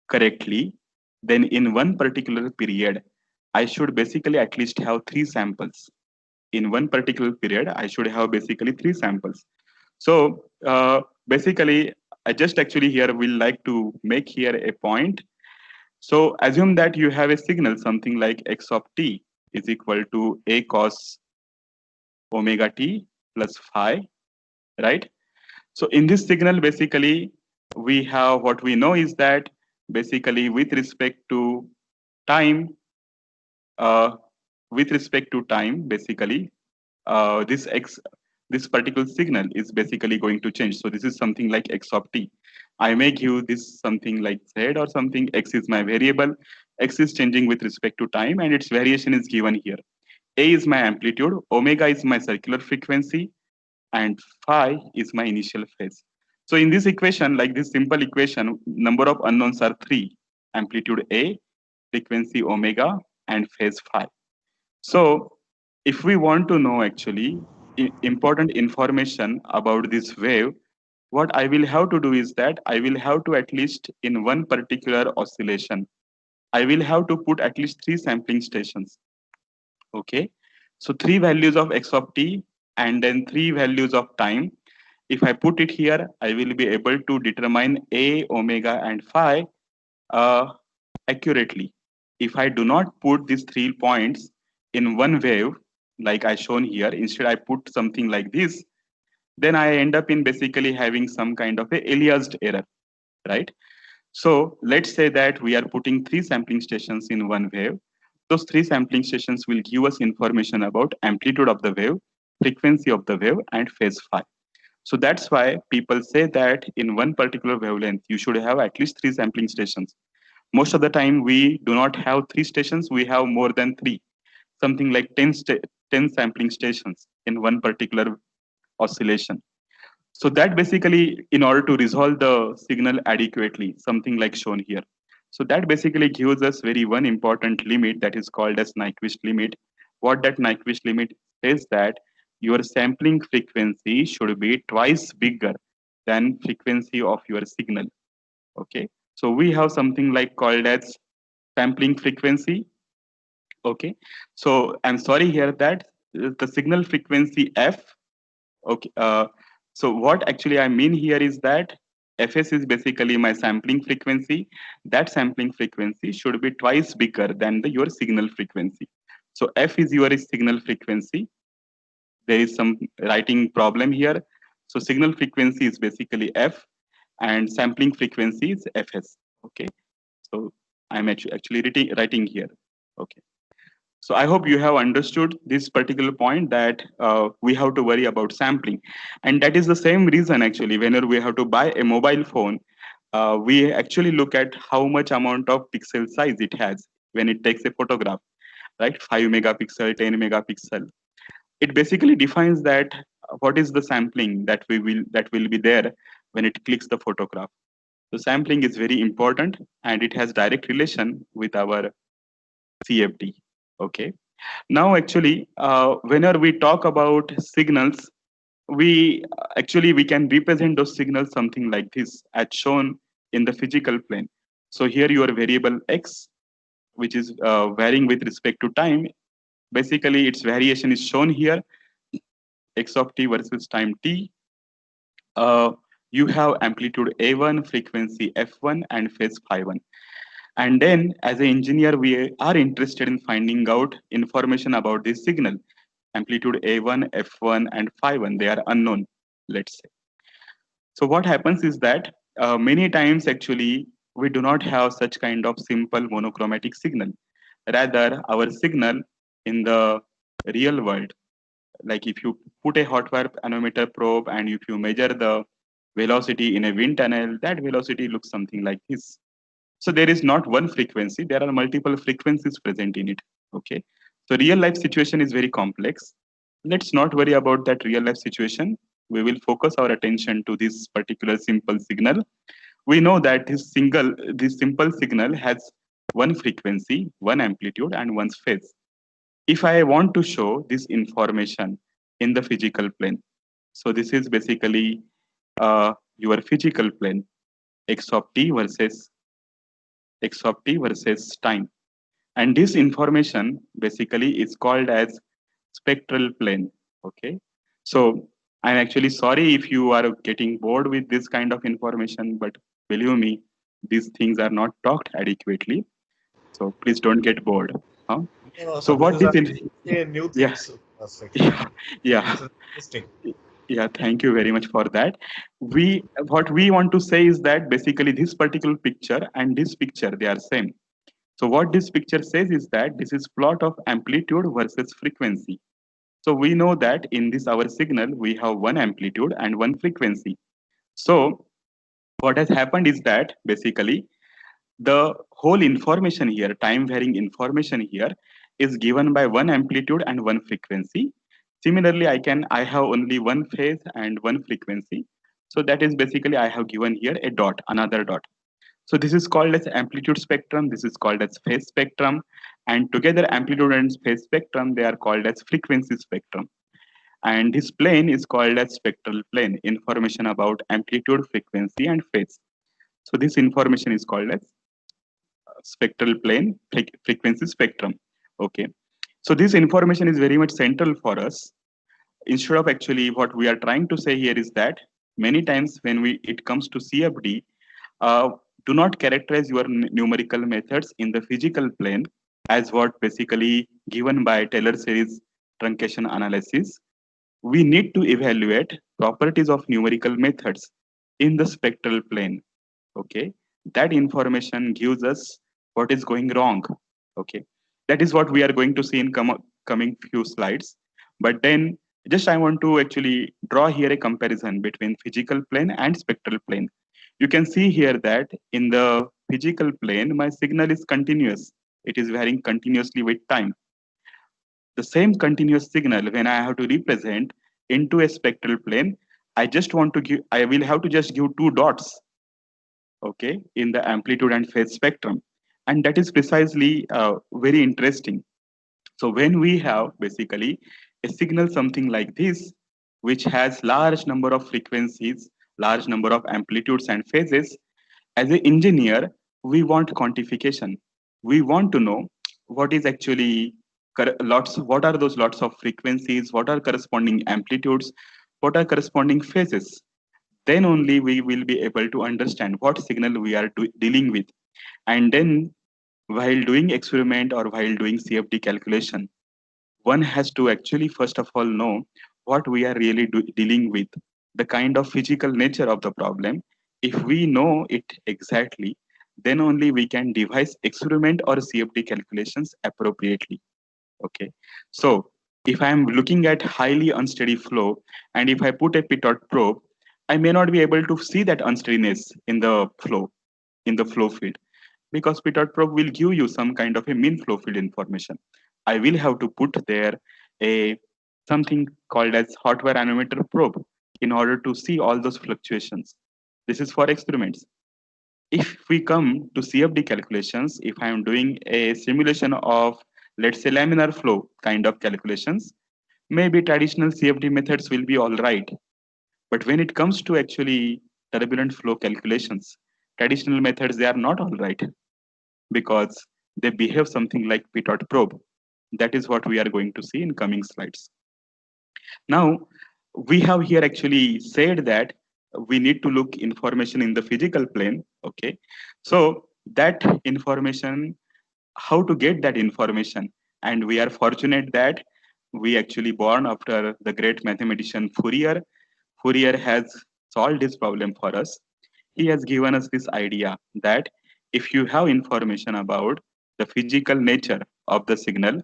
correctly, then in one particular period, I should basically at least have 3 samples. In one particular period, I should have basically 3 samples. So basically, I just actually here will like to make here a point. So assume that you have a signal, something like x of t is equal to a cos omega t plus phi, right? So in this signal, basically, we have what we know is that basically with respect to time, uh, basically, this particular signal is basically going to change. So this is something like x of t. I may give this something like z or something. X is my variable. X is changing with respect to time, and its variation is given here. A is my amplitude, omega is my circular frequency, and phi is my initial phase. So in this equation, like this simple equation, number of unknowns are 3: amplitude A, frequency omega, and phase phi. So if we want to know actually important information about this wave, what I will have to do is that I will have to at least in one particular oscillation, I will have to put at least 3 sampling stations. Okay. So 3 values of x of t and then 3 values of time. If I put it here, I will be able to determine A, omega, and phi accurately. If I do not put these 3 points in one wave, like I shown here, instead I put something like this, then I end up in basically having some kind of a aliased error, right? So let's say that we are putting three sampling stations in one wave. Those three sampling stations will give us information about amplitude of the wave, frequency of the wave, and phase phi. So that's why people say that in one particular wavelength, you should have at least three sampling stations. Most of the time, we do not have three stations, we have more than three, something like 10 sampling stations in one particular oscillation. So that basically, in order to resolve the signal adequately, something like shown here. So that basically gives us very one important limit that is called as Nyquist limit. What that Nyquist limit says that your sampling frequency should be twice bigger than frequency of your signal. Okay. So we have something like called as sampling frequency. Okay. So I'm sorry here that the signal frequency f. Okay. So what actually I mean here is that fs is basically my sampling frequency. That sampling frequency should be twice bigger than your signal frequency. So f is your signal frequency. There is some writing problem here. So signal frequency is basically f, and sampling frequency is fs. Okay. So I'm actually writing here. Okay. So I hope you have understood this particular point that we have to worry about sampling. And that is the same reason actually, whenever we have to buy a mobile phone, we actually look at how much amount of pixel size it has when it takes a photograph, right? 5 megapixel, 10 megapixel. It basically defines that what is the sampling that will be there when it clicks the photograph. So sampling is very important and it has direct relation with our CFD. Okay. Now, actually, whenever we talk about signals, we can represent those signals something like this, as shown in the physical plane. So here your variable x, which is varying with respect to time. Basically, its variation is shown here, x of t versus time t. You have amplitude a1, frequency f1, and phase phi1. And then, as an engineer, we are interested in finding out information about this signal. Amplitude A1, F1, and phi1, they are unknown, let's say. So what happens is that many times, actually, we do not have such kind of simple monochromatic signal. Rather, our signal in the real world, like if you put a hot wire anemometer probe and if you measure the velocity in a wind tunnel, that velocity looks something like this. So there is not one frequency, there are multiple frequencies present in it. Okay. So real life situation is very complex. Let's not worry about that real life situation. We will focus our attention to this particular simple signal. We know that this simple signal has one frequency, one amplitude, and one phase. If I want to show this information in the physical plane, so this is basically your physical plane, x of t versus time. And this information basically is called as spectral plane. Okay. So I'm actually sorry if you are getting bored with this kind of information, but believe me, these things are not talked adequately. So please don't get bored. Huh? No, So so this what is this actually a new yeah, things actually. yeah, yeah. This is interesting. Yeah, thank you very much for that. What we want to say is that basically this particular picture and this picture, they are same. So what this picture says is that this is plot of amplitude versus frequency. So we know that in this our signal, we have one amplitude and one frequency. So what has happened is that basically the whole information here, time varying information here, is given by one amplitude and one frequency. Similarly, I have only one phase and one frequency. So that is basically I have given here a dot, another dot. So this is called as amplitude spectrum. This is called as phase spectrum. And together amplitude and phase spectrum, they are called as frequency spectrum. And this plane is called as spectral plane, information about amplitude, frequency, and phase. So this information is called as spectral plane, frequency spectrum. Okay. So this information is very much central for us. Instead of actually what we are trying to say here is that many times when it comes to CFD, uh, do not characterize your numerical methods in the physical plane as what basically given by Taylor series truncation analysis. we need to evaluate properties of numerical methods in the spectral plane. Okay, that information gives us what is going wrong. Okay, that is what we are going to see in coming few slides. But then just I want to actually draw here a comparison between physical plane and spectral plane. You can see here that in the physical plane my signal is continuous, it is varying continuously with time. The same continuous signal, when I have to represent into a spectral plane, I will have to just give two dots, okay, in the amplitude and phase spectrum. And that is precisely very interesting. So when we have basically a signal something like this, which has large number of frequencies, large number of amplitudes and phases, as an engineer, we want quantification. We want to know what is actually what are those lots of frequencies, what are corresponding amplitudes, what are corresponding phases. Then only we will be able to understand what signal we are dealing with. And then while doing experiment or while doing CFD calculation, one has to actually first of all know what we are really dealing with, the kind of physical nature of the problem. If we know it exactly, then only we can devise experiment or CFD calculations appropriately. Okay, so if I am looking at highly unsteady flow and if I put a pitot probe, I may not be able to see that unsteadiness in the flow field, because pitot probe will give you some kind of a mean flow field information. I will have to put there a something called as hot wire anemometer probe in order to see all those fluctuations. This is for experiments. If we come to CFD calculations, if I am doing a simulation of, let's say, laminar flow kind of calculations, maybe traditional CFD methods will be all right. But when it comes to actually turbulent flow calculations, traditional methods, they are not all right, because they behave something like pitot probe. That is what we are going to see in coming slides. Now, we have here actually said that we need to look information in the physical plane. Okay, so that information, how to get that information? And we are fortunate that we actually born after the great mathematician Fourier. Fourier has solved this problem for us. He has given us this idea that if you have information about the physical nature of the signal,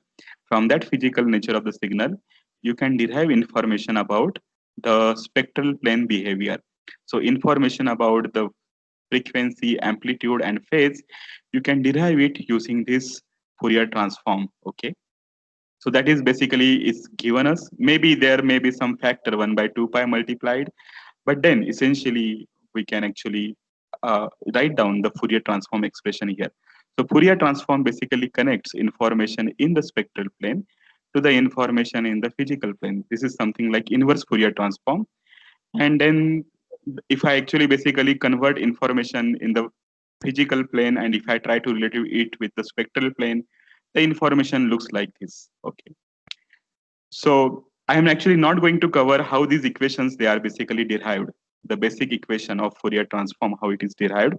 from that physical nature of the signal, you can derive information about the spectral plane behavior. So information about the frequency, amplitude, and phase, you can derive it using this Fourier transform. Okay. So that is basically is given us. Maybe there may be some factor 1 by 2 pi multiplied, but then essentially we can actually write down the Fourier transform expression here. So Fourier transform basically connects information in the spectral plane to the information in the physical plane. This is something like inverse Fourier transform. And then if I actually basically convert information in the physical plane and if I try to relate it with the spectral plane, the information looks like this. Okay. So I am actually not going to cover how these equations they are basically derived, the basic equation of Fourier transform, how it is derived.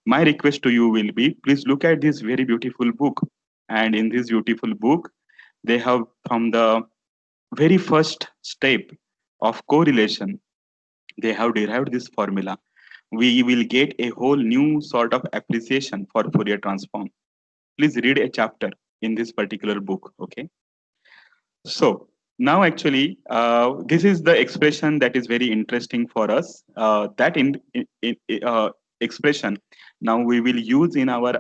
My request to you will be, please look at this very beautiful book. And in this beautiful book, they have from the very first step of correlation, they have derived this formula. We will get a whole new sort of appreciation for Fourier transform. Please read a chapter in this particular book. Okay. So now actually, this is the expression that is very interesting for us. That expression now we will use in our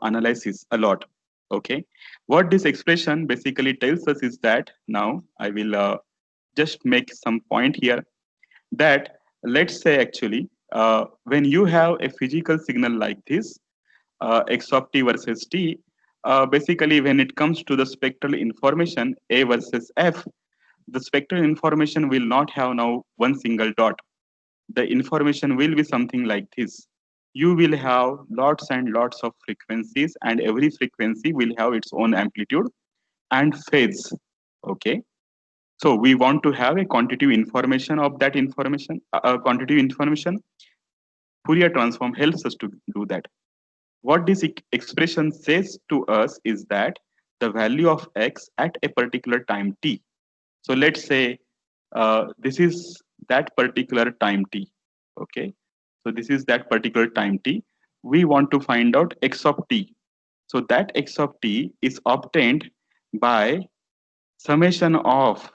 analysis a lot. Okay. What this expression basically tells us is that now I will just make some point here that let's say actually when you have a physical signal like this, x of t versus t, basically when it comes to the spectral information a versus f, the spectral information will not have now one single dot. The information will be something like this. You will have lots and lots of frequencies, and every frequency will have its own amplitude and phase. Okay. So we want to have a quantitative information of that information, quantitative information. Fourier transform helps us to do that. What this expression says to us is that the value of x at a particular time t. So let's say this is that particular time t. Okay, so this is that particular time t. We want to find out x of t. So that x of t is obtained by summation of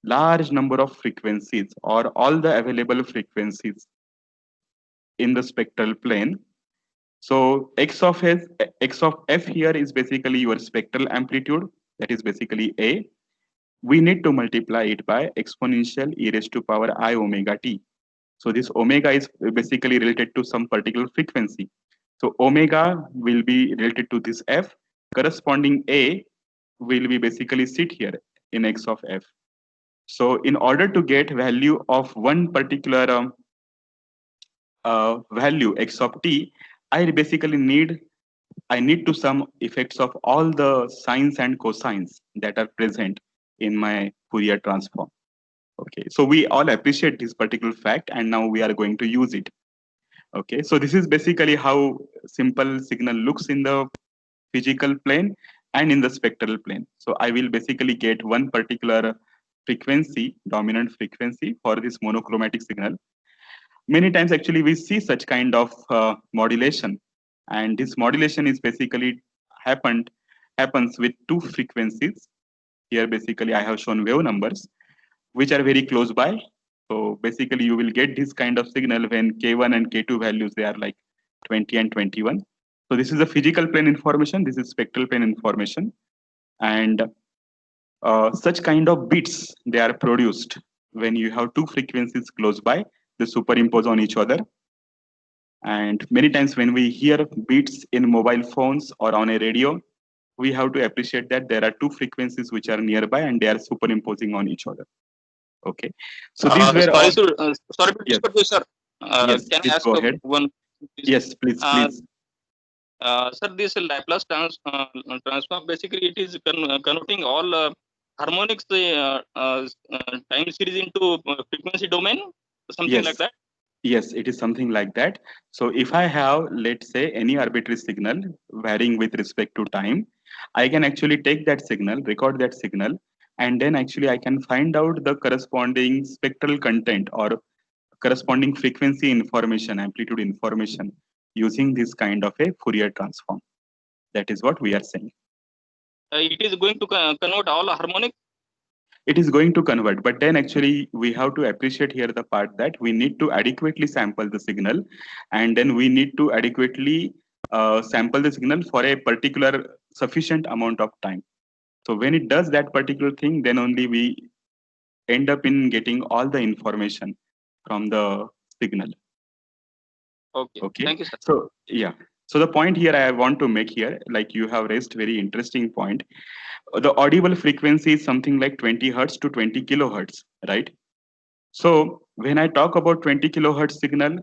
large number of frequencies or all the available frequencies in the spectral plane. So x of f here is basically your spectral amplitude, that is basically a. We need to multiply it by exponential e raised to power I omega t. So this omega is basically related to some particular frequency. So omega will be related to this f. Corresponding a will be basically sit here in x of f. So in order to get value of one particular value x of t, I need to sum effects of all the sines and cosines that are present in my Fourier transform. Okay, so we all appreciate this particular fact, and now we are going to use it. Okay, so this is basically how simple signal looks in the physical plane and in the spectral plane. So I will basically get one particular frequency, dominant frequency for this monochromatic signal. Many times actually we see such kind of modulation, and this modulation is basically happens with two frequencies. Here basically I have shown wave numbers which are very close by. So basically you will get this kind of signal when k1 and k2 values, they are like 20 and 21. So this is the physical plane information, this is spectral plane information, and such kind of bits they are produced when you have two frequencies close by, they superimpose on each other. And many times when we hear beats in mobile phones or on a radio, we have to appreciate that there are two frequencies which are nearby and they are superimposing on each other. Okay, so these were Sorry, all. sir. Sorry to Yes, disturb you, sir. yes, Can I please ask go ahead. one? Please? Yes, please, Uh, please. Sir, this Laplace transform basically it is converting all harmonics time series into frequency domain, something like Yes, that. yes, it is something like that. So if I have, let's say, any arbitrary signal varying with respect to time, I can actually take that signal, record that signal, and then actually I can find out the corresponding spectral content or corresponding frequency information, amplitude information using this kind of a Fourier transform. That is what we are saying. It is going to convert all harmonic. It is going to convert, but then actually we have to appreciate here the part that we need to adequately sample the signal, and then we need to adequately sample the signal for a particular sufficient amount of time. So when it does that particular thing, then only we end up in getting all the information from the signal. Okay. Okay, Thank you, sir. so yeah, so the point here I want to make here, like you have raised very interesting point. The audible frequency is something like 20 hertz to 20 kilohertz, right? So when I talk about 20 kilohertz signal,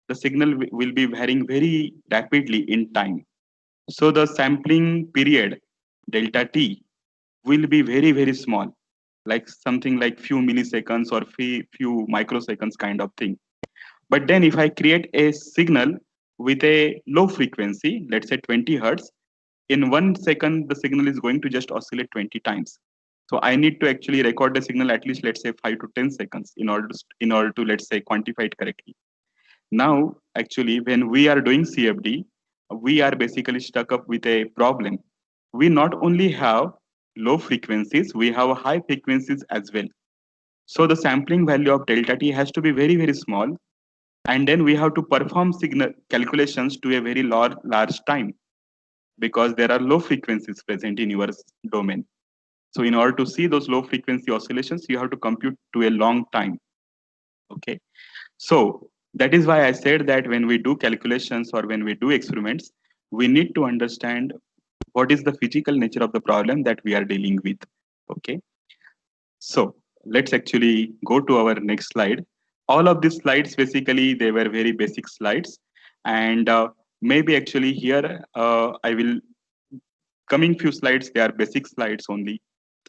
the signal will be varying very rapidly in time. So the sampling period delta t will be very very small, like something like few milliseconds or few microseconds kind of thing. But then if I create a signal with a low frequency, let's say 20 hertz, in 1 second the signal is going to just oscillate 20 times. So I need to actually record the signal at least, let's say, 5 to 10 seconds in order to, let's say, quantify it correctly. Now actually when we are doing CFD, we are basically stuck up with a problem. We not only have low frequencies, we have high frequencies as well. So the sampling value of delta t has to be very very small, and then we have to perform signal calculations to a very large time, because there are low frequencies present in your domain. So in order to see those low frequency oscillations, you have to compute to a long time. Okay, so that is why I said that when we do calculations or when we do experiments, we need to understand what is the physical nature of the problem that we are dealing with. Okay, so let's actually go to our next slide. All of these slides basically they were very basic slides, and maybe actually here I will coming few slides, they are basic slides only.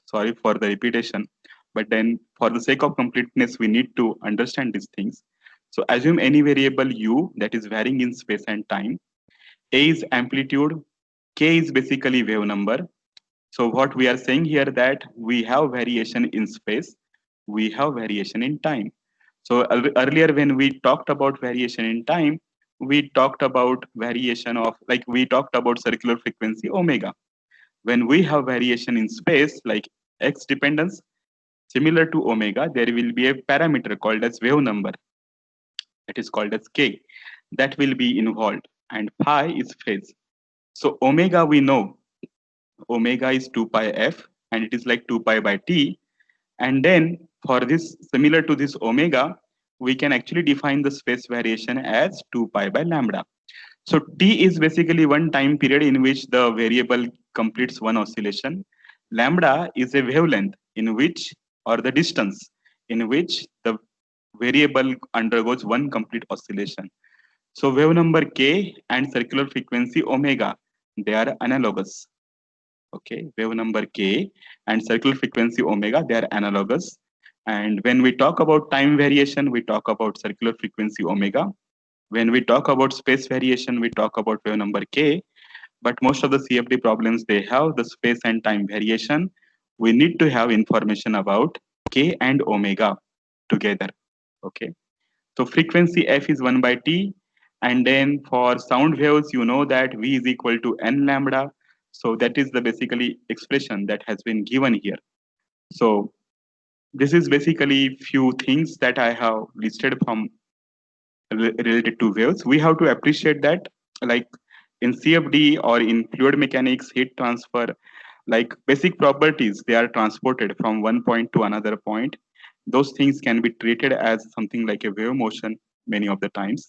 Sorry for the repetition, but then for the sake of completeness, we need to understand these things. So assume any variable u that is varying in space and time. A is amplitude, k is basically wave number. So what we are saying here that we have variation in space, we have variation in time. So earlier when we talked about variation in time, we talked about variation of, like, we talked about circular frequency omega. When we have variation in space, like x dependence, similar to omega, there will be a parameter called as wave number, that is called as k, that will be involved, and phi is phase. So omega, we know omega is 2 pi f, and it is like 2 pi by t. And then for this, similar to this omega, we can actually define the space variation as 2 pi by lambda. So t is basically one time period in which the variable completes one oscillation. Lambda is a wavelength in which, or the distance in which the variable undergoes one complete oscillation. So wave number k and circular frequency omega, they are analogous. Okay, wave number k and circular frequency omega, they are analogous. And when we talk about time variation, we talk about circular frequency omega. When we talk about space variation, we talk about wave number k. But most of the CFD problems, they have the space and time variation. We need to have information about k and omega together. Okay, so frequency f is 1 by t. And then for sound waves, you know that v is equal to n lambda. So that is the basically expression that has been given here. So this is basically few things that I have listed from related to waves. We have to appreciate that, like in CFD or in fluid mechanics, heat transfer, like basic properties, they are transported from one point to another point. Those things can be treated as something like a wave motion many of the times.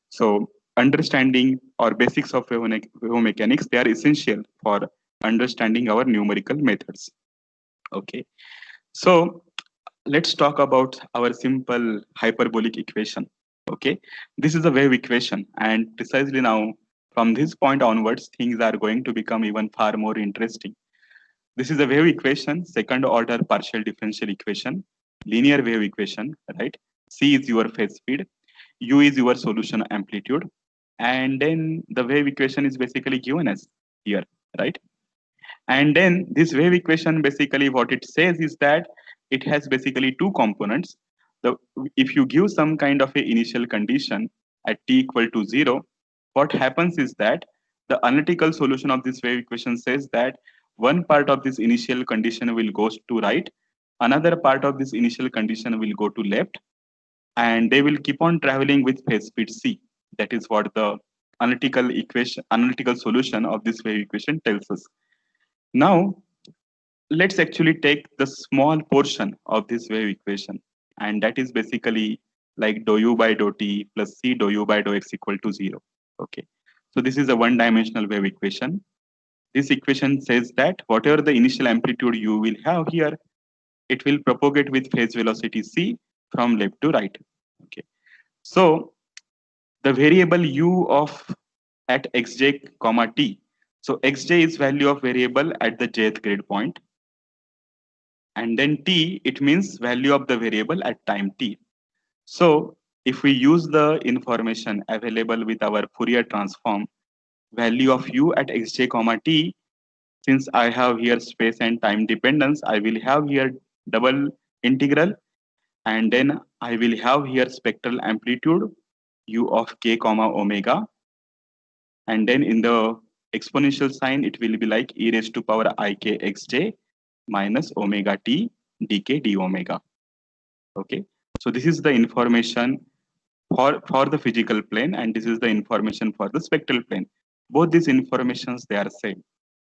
So understanding or basics of wave mechanics, they are essential for understanding our numerical methods. Okay, so let's talk about our simple hyperbolic equation. Okay, this is a wave equation, and precisely now from this point onwards, things are going to become even far more interesting. This is a wave equation, second order partial differential equation, linear wave equation, right? C is your phase speed, U is your solution amplitude, and then the wave equation is basically given as here, right? And then this wave equation, basically what it says is that it has basically two components. The, if you give some kind of a initial condition at t equal to 0, what happens is that the analytical solution of this wave equation says that one part of this initial condition will go to right, another part of this initial condition will go to left, and they will keep on traveling with phase speed c. That is what the analytical solution of this wave equation tells us. Now, let's actually take the small portion of this wave equation, and that is basically like dou u by dou t plus c dou u by dou x equal to 0. Okay, so this is a one-dimensional wave equation. This equation says that whatever the initial amplitude you will have here, it will propagate with phase velocity c from left to right. Okay, so the variable u of at xj comma t. So xj is value of variable at the jth grid point, and then t, it means value of the variable at time t. So if we use the information available with our Fourier transform, value of u at xj comma t, since I have here space and time dependence, I will have here double integral, and then I will have here spectral amplitude u of k comma omega, and then in the exponential sign, it will be like e raised to power ik xj minus omega t dk d omega. Okay, so this is the information for the physical plane, and this is the information for the spectral plane. Both these informations, they are same.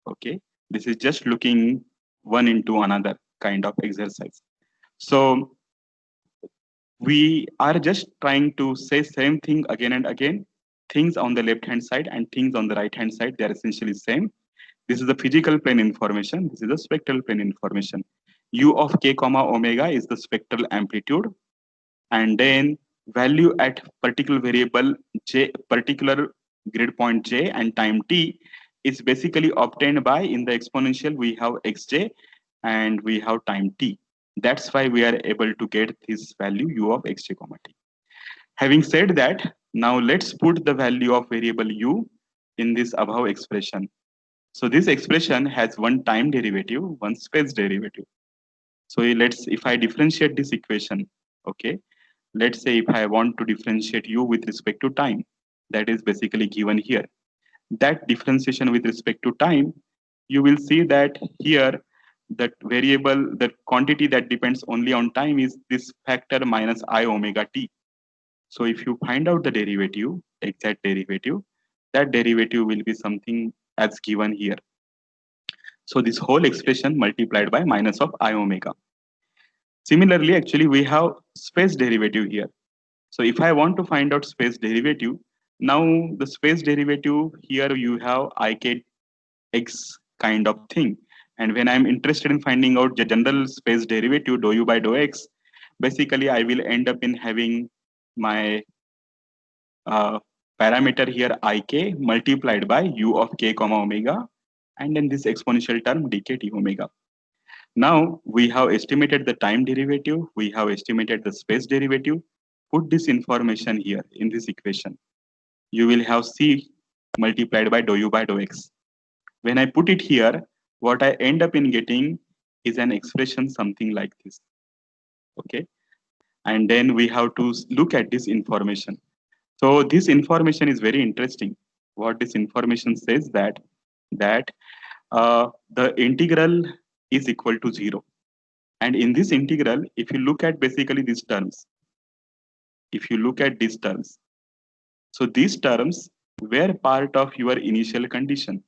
Okay, this is just looking one into another kind of exercise. So we are just trying to say same thing again and again. Things on the left hand side and things on the right hand side, they are essentially same. This is the physical plane information. This is the spectral plane information. U of k comma omega is the spectral amplitude, and then value at particular variable j, particular grid point j and time t is basically obtained by, in the exponential we have xj and we have time t. That's why we are able to get this value u of xj comma t. Having said that, now let's put the value of variable u in this above expression. So this expression has one time derivative, one space derivative. So if I differentiate this equation, okay, let's say if I want to differentiate u with respect to time, that is basically given here. That differentiation with respect to time, you will see that here that variable, that quantity that depends only on time is this factor minus I omega t. So if you find out the derivative, exact derivative, that derivative will be something as given here. So this whole expression multiplied by minus of I omega. Similarly, actually, we have space derivative here. So if I want to find out space derivative, now the space derivative here you have ik x kind of thing. And when I'm interested in finding out the general space derivative dou u by dou x, basically I will end up in having my parameter here ik multiplied by u of k comma omega, and then this exponential term dk t omega. Now we have estimated the time derivative, we have estimated the space derivative. Put this information here in this equation. You will have c multiplied by dou u by dou x. When I put it here, what I end up in getting is an expression something like this. Okay. And then we have to look at this information. So this information is very interesting. What this information says that the integral is equal to 0. And in this integral, if you look at basically these terms, so these terms were part of your initial condition.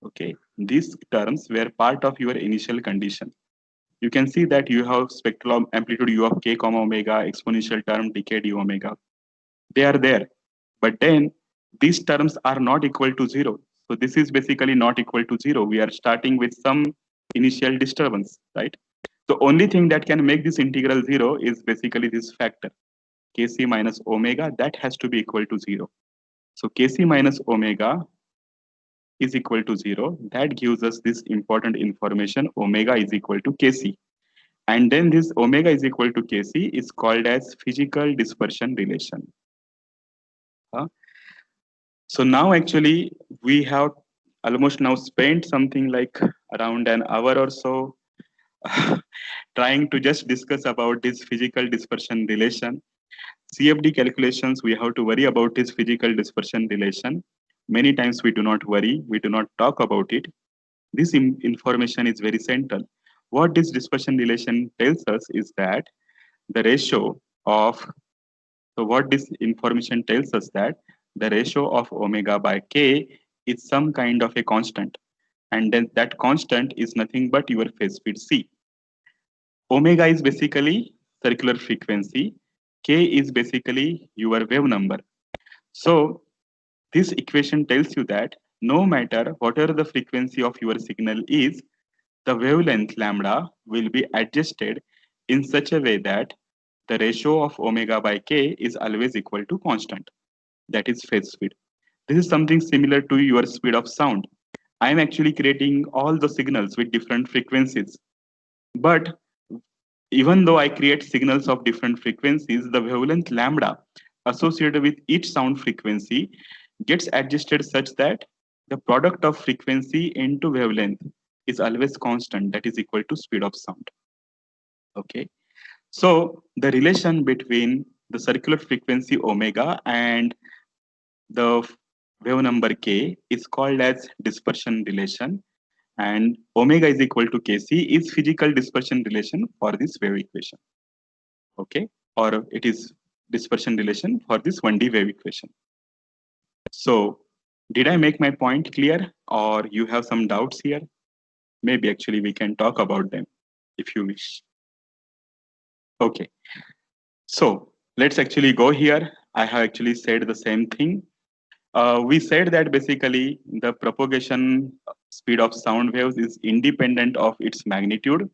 Okay, these terms were part of your initial condition. You can see that you have spectral amplitude u of k comma omega, exponential term dk d omega. They are there, but then these terms are not equal to 0. So this is basically not equal to 0. We are starting with some initial disturbance, right? The only thing that can make this integral 0 is basically this factor, kc minus omega, that has to be equal to 0. So kc minus omega is equal to 0. That gives us this important information, omega is equal to kc. And then this omega is equal to kc is called as physical dispersion relation. So now actually we have almost now spent something like around an hour or so trying to just discuss about this physical dispersion relation. CFD calculations, we have to worry about this physical dispersion relation. Many times we do not worry, we do not talk about it. This information is very central. What this dispersion relation tells us is that the ratio of, so what this information tells us that the ratio of omega by k is some kind of a constant. And then that constant is nothing but your phase speed c. Omega is basically circular frequency. K is basically your wave number. So this equation tells you that no matter whatever the frequency of your signal is, the wavelength lambda will be adjusted in such a way that the ratio of omega by k is always equal to constant. That is phase speed. This is something similar to your speed of sound. I am actually creating all the signals with different frequencies. But even though I create signals of different frequencies, the wavelength lambda associated with each sound frequency gets adjusted such that the product of frequency into wavelength is always constant, that is equal to speed of sound. Okay. So the relation between the circular frequency omega and the wave number k is called as dispersion relation, and omega is equal to kc is physical dispersion relation for this wave equation. Okay, or it is dispersion relation for this 1D wave equation. So did I make my point clear, or you have some doubts here? Maybe actually we can talk about them if you wish. Okay, so let's actually go here. I have actually said the same thing. We said that basically the propagation speed of sound waves is independent of its magnitude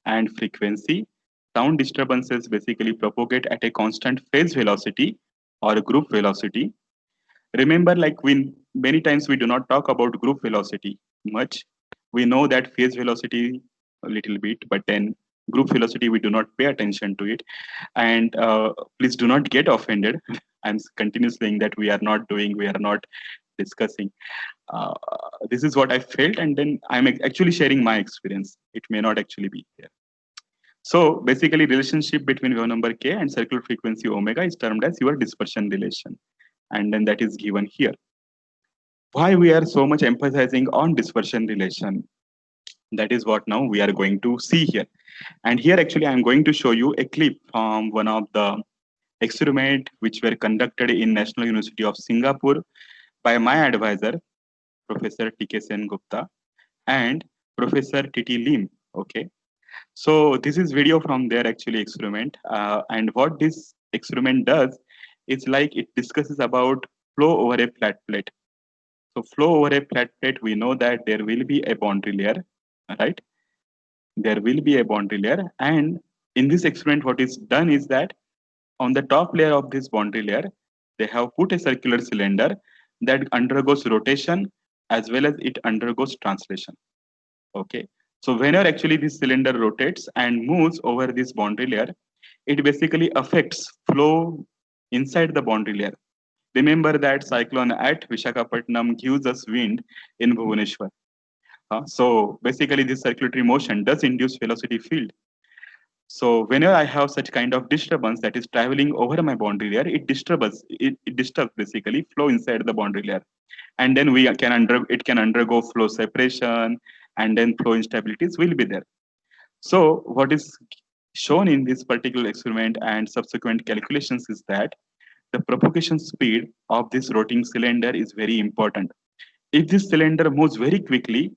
and frequency. Sound disturbances basically propagate at a constant phase velocity or group velocity. Remember, like many times we do not talk about group velocity much. We know that phase velocity a little bit, but then group velocity, we do not pay attention to it. And please do not get offended. I'm continuously saying that we are not discussing. this is what I felt, and then I'm actually sharing my experience. It may not actually be here. So basically, relationship between wave number k and circular frequency omega is termed as your dispersion relation, and then that is given here. Why we are so much emphasizing on dispersion relation? That is what now we are going to see here. And here actually I'm going to show you a clip from one of the experiment which were conducted in National University of Singapore by my advisor, Professor T.K. Sen Gupta and Professor T.T. Lim. Okay. So this is video from their actually experiment. And what this experiment does is like it discusses about flow over a flat plate. So flow over a flat plate, we know that there will be a boundary layer, right? There will be a boundary layer. And in this experiment, what is done is that on the top layer of this boundary layer, they have put a circular cylinder that undergoes rotation as well as it undergoes translation. Okay. So whenever actually this cylinder rotates and moves over this boundary layer, it basically affects flow inside the boundary layer. Remember that cyclone at Vishakhapatnam gives us wind in Bhubaneswar. So basically this circulatory motion does induce velocity field. So whenever I have such kind of disturbance that is traveling over my boundary layer, it disturbs basically flow inside the boundary layer. And then it can undergo flow separation, and then flow instabilities will be there. So what is shown in this particular experiment and subsequent calculations is that the propagation speed of this rotating cylinder is very important. If this cylinder moves very quickly,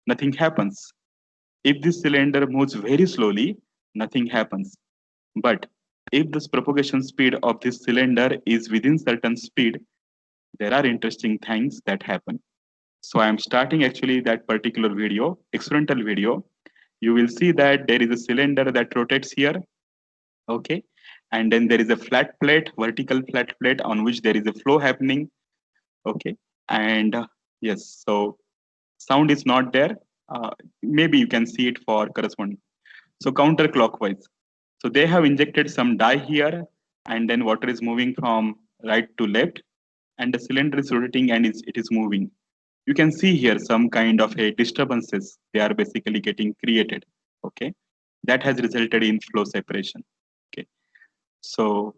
nothing happens. If this cylinder moves very slowly, nothing happens. But if this propagation speed of this cylinder is within certain speed, there are interesting things that happen. So I am starting actually that particular video, experimental video. You will see that there is a cylinder that rotates here. Okay. And then there is a flat plate, vertical flat plate on which there is a flow happening. Okay. And yes, so sound is not there. Maybe you can see it for corresponding. So counterclockwise. So they have injected some dye here, and then water is moving from right to left, and the cylinder is rotating and it is moving. You can see here some kind of a disturbances. They are basically getting created. Okay. That has resulted in flow separation. Okay. So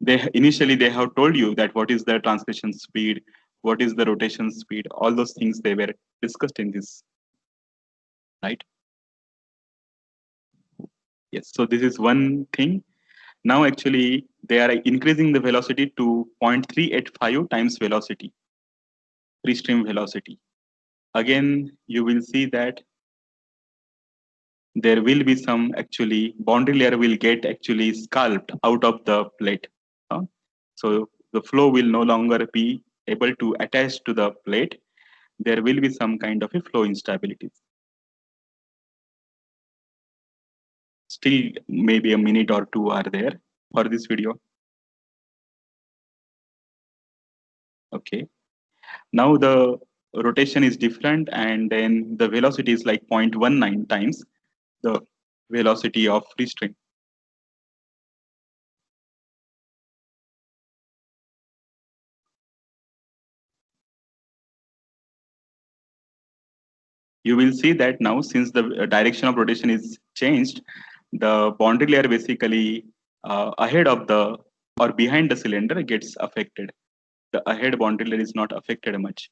initially they have told you that what is the translation speed, what is the rotation speed, all those things they were discussed in this, right? Yes, so this is one thing. Now actually they are increasing the velocity to 0.385 times velocity, free stream velocity. Again, you will see that there will be some actually boundary layer will get actually scalped out of the plate. So the flow will no longer be able to attach to the plate. There will be some kind of a flow instability. Still maybe a minute or two are there for this video. Okay. Now the rotation is different, and then the velocity is like 0.19 times the velocity of free stream. You will see that now, since the direction of rotation is changed, the boundary layer basically ahead of the or behind the cylinder gets affected. The ahead boundary layer is not affected much.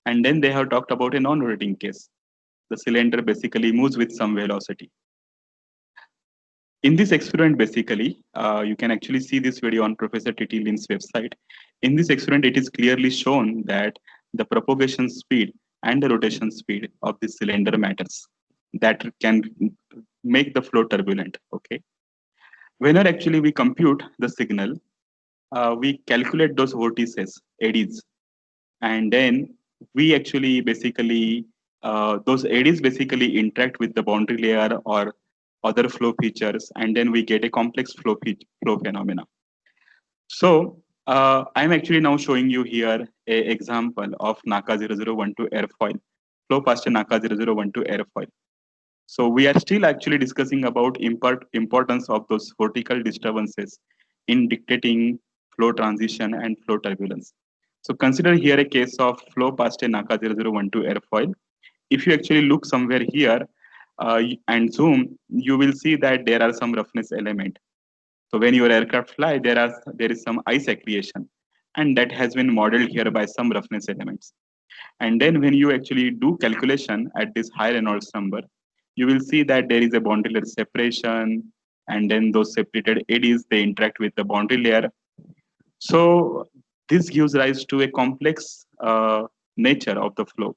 And then they have talked about a non-rotating case. The cylinder basically moves with some velocity. In this experiment, basically, you can actually see this video on Professor T.T. Lim's website. In this experiment, it is clearly shown that the propagation speed and the rotation speed of the cylinder matters. That can make the flow turbulent. Okay. Whenever actually we compute the signal, we calculate those vortices, eddies, and then we actually basically those eddies basically interact with the boundary layer or other flow features, and then we get a complex flow phenomena. So I'm actually now showing you here a example of NACA 0012 airfoil, flow past a NACA 0012 airfoil. So we are still actually discussing about importance of those vertical disturbances in dictating flow transition and flow turbulence. So consider here a case of flow past a NACA 0012 airfoil. If you actually look somewhere here and zoom, you will see that there are some roughness element. So when your aircraft fly, there is some ice accretion, and that has been modeled here by some roughness elements. And then when you actually do calculation at this high Reynolds number, you will see that there is a boundary layer separation, and then those separated eddies, they interact with the boundary layer. So this gives rise to a complex nature of the flow.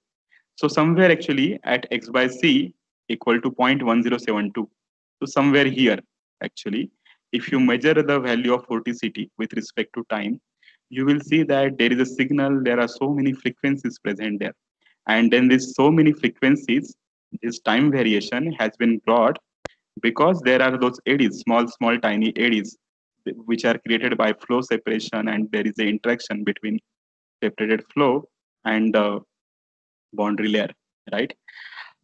So somewhere actually at x by c equal to 0.1072. So somewhere here actually, if you measure the value of vorticity with respect to time, you will see that there is a signal, there are so many frequencies present there. And then these so many frequencies, this time variation has been brought because there are those eddies, small, tiny eddies, which are created by flow separation, and there is an interaction between separated flow and the boundary layer, right?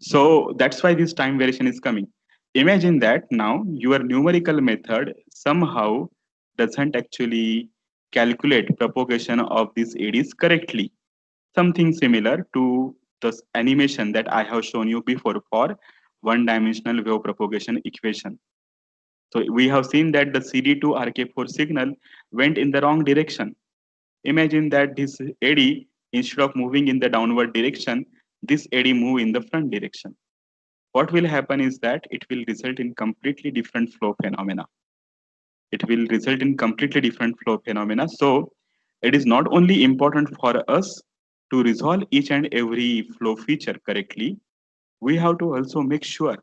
So that's why this time variation is coming. Imagine that now your numerical method somehow doesn't actually calculate propagation of these eddies correctly. Something similar to the animation that I have shown you before for one-dimensional wave propagation equation. So we have seen that the CD2 RK4 signal went in the wrong direction. Imagine that this eddy, instead of moving in the downward direction, this eddy move in the front direction. What will happen is that it will result in completely different flow phenomena. It will result in completely different flow phenomena. So it is not only important for us to resolve each and every flow feature correctly, we have to also make sure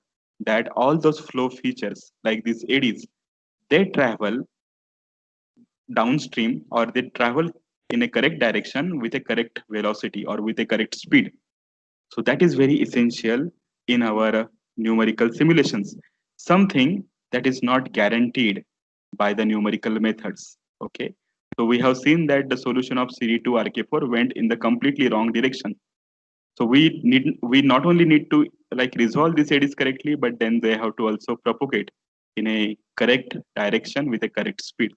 that all those flow features like these eddies, they travel downstream, or they travel in a correct direction with a correct velocity or with a correct speed. So that is very essential in our numerical simulations, something that is not guaranteed by the numerical methods. Okay. So we have seen that the solution of CD2 RK4 went in the completely wrong direction. So we not only need to like resolve these eddies correctly, but then they have to also propagate in a correct direction with a correct speed.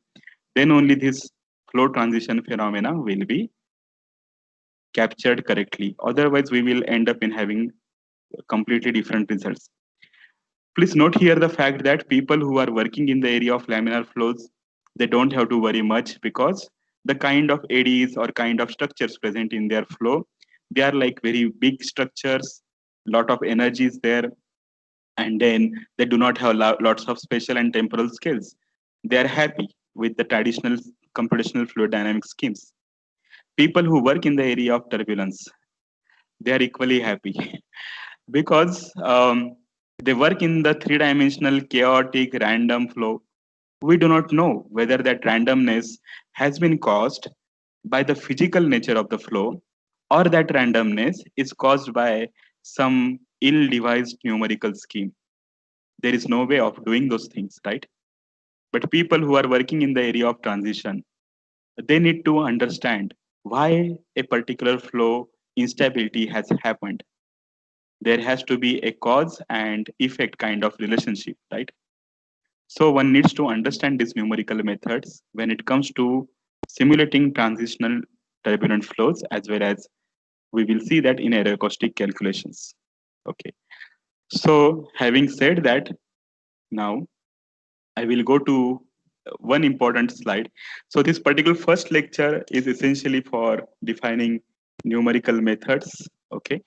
Then only this flow transition phenomena will be captured correctly. Otherwise, we will end up in having completely different results. Please note here the fact that people who are working in the area of laminar flows, they don't have to worry much because the kind of eddies or kind of structures present in their flow, they are like very big structures, lot of energy is there, and then they do not have lots of spatial and temporal scales. They are happy with the traditional computational fluid dynamics schemes. People who work in the area of turbulence, they are equally happy because they work in the three-dimensional chaotic random flow. We do not know whether that randomness has been caused by the physical nature of the flow, or that randomness is caused by some ill-devised numerical scheme. There is no way of doing those things, right? But people who are working in the area of transition, they need to understand why a particular flow instability has happened. There has to be a cause and effect kind of relationship, right? So one needs to understand these numerical methods when it comes to simulating transitional turbulent flows, as well as we will see that in aeroacoustic calculations. Okay. So having said that, now I will go to one important slide. So this particular first lecture is essentially for defining numerical methods. Okay.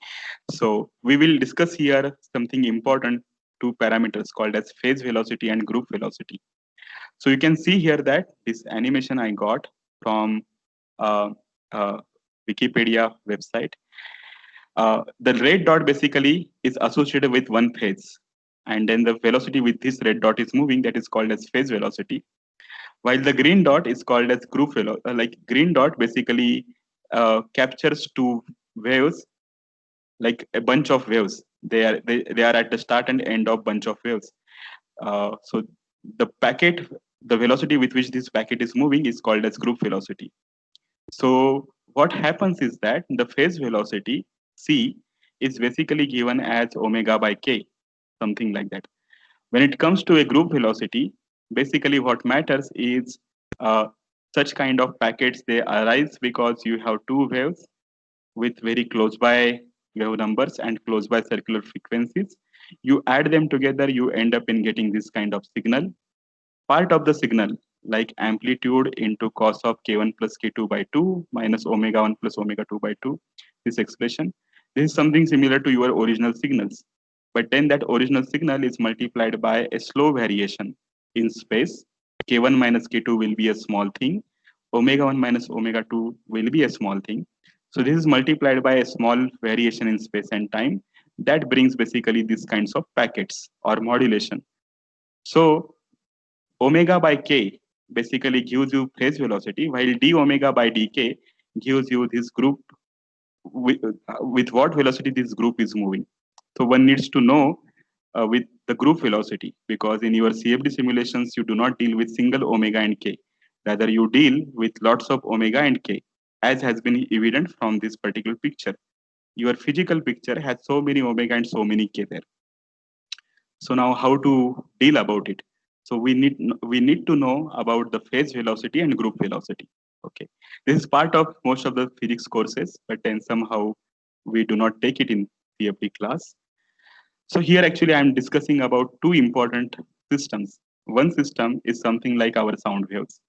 So we will discuss here something important, two parameters called as phase velocity and group velocity. So you can see here that this animation I got from uh, uh, Wikipedia website. The red dot basically is associated with one phase, and then the velocity with this red dot is moving, that is called as phase velocity. While the green dot is called as group velocity. Like green dot basically captures two waves, like a bunch of waves. They are at the start and end of bunch of waves. So the packet, the velocity with which this packet is moving is called as group velocity. So what happens is that the phase velocity c is basically given as omega by k, something like that. When it comes to a group velocity, basically what matters is Such kind of packets, they arise because you have two waves with very close by wave numbers and close by circular frequencies. You add them together, you end up in getting this kind of signal. Part of the signal, like amplitude into cos of k1 plus k2 by 2 minus omega 1 plus omega 2 by 2, this expression, this is something similar to your original signals. But then that original signal is multiplied by a slow variation in space. K1 minus k2 will be a small thing. Omega 1 minus omega 2 will be a small thing. So this is multiplied by a small variation in space and time. That brings basically these kinds of packets or modulation. So omega by k basically gives you phase velocity, while d omega by dk gives you this group with what velocity this group is moving. So one needs to know with the group velocity, because in your CFD simulations, you do not deal with single omega and k. Rather, you deal with lots of omega and k, as has been evident from this particular picture. Your physical picture has so many omega and so many k there. So now how to deal about it? So we need to know about the phase velocity and group velocity. Okay, this is part of most of the physics courses, but then somehow we do not take it in CFD class. So here actually I'm discussing about two important systems. One system is something like our sound waves,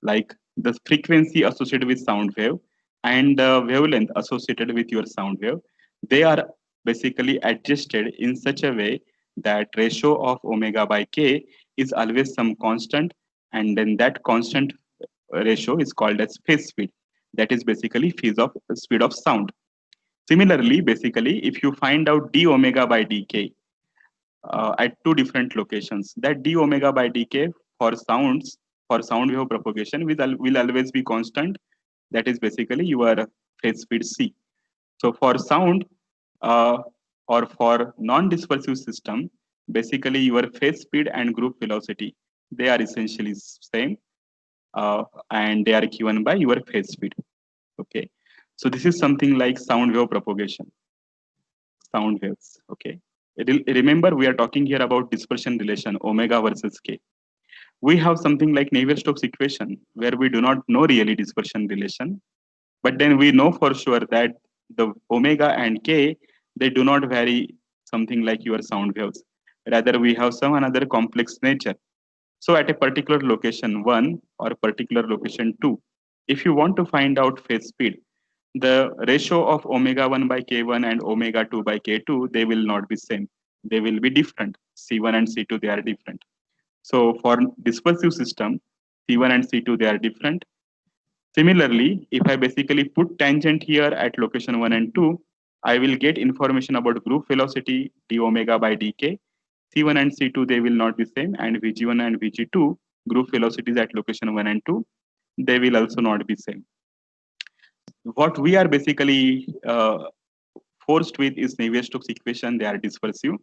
like the frequency associated with sound wave and the wavelength associated with your sound wave. They are basically adjusted in such a way that ratio of omega by k is always some constant, and then that constant ratio is called as phase speed. That is basically phase of speed of sound. Similarly, basically, if you find out d omega by dk at two different locations, that d omega by dk for sounds, for sound wave propagation will always be constant. That is basically your phase speed c. So for sound or for non-dispersive system, basically your phase speed and group velocity, they are essentially same, and they are given by your phase speed. Okay, so this is something like sound wave propagation, sound waves. Okay, remember we are talking here about dispersion relation, omega versus k. We have something like Navier-Stokes equation where we do not know really dispersion relation, but then we know for sure that the omega and k, they do not vary something like your sound waves. Rather, we have some another complex nature. So at a particular location 1 or particular location 2, if you want to find out phase speed, the ratio of omega 1 by k1 and omega 2 by k2, they will not be same. They will be different. C1 and C2, they are different. So for dispersive system, C1 and C2, they are different. Similarly, if I basically put tangent here at location 1 and 2, I will get information about group velocity d omega by dk. C1 and C2, they will not be same, and Vg1 and Vg2, group velocities at location 1 and 2, they will also not be same. What we are basically forced with is Navier-Stokes equation. They are dispersive.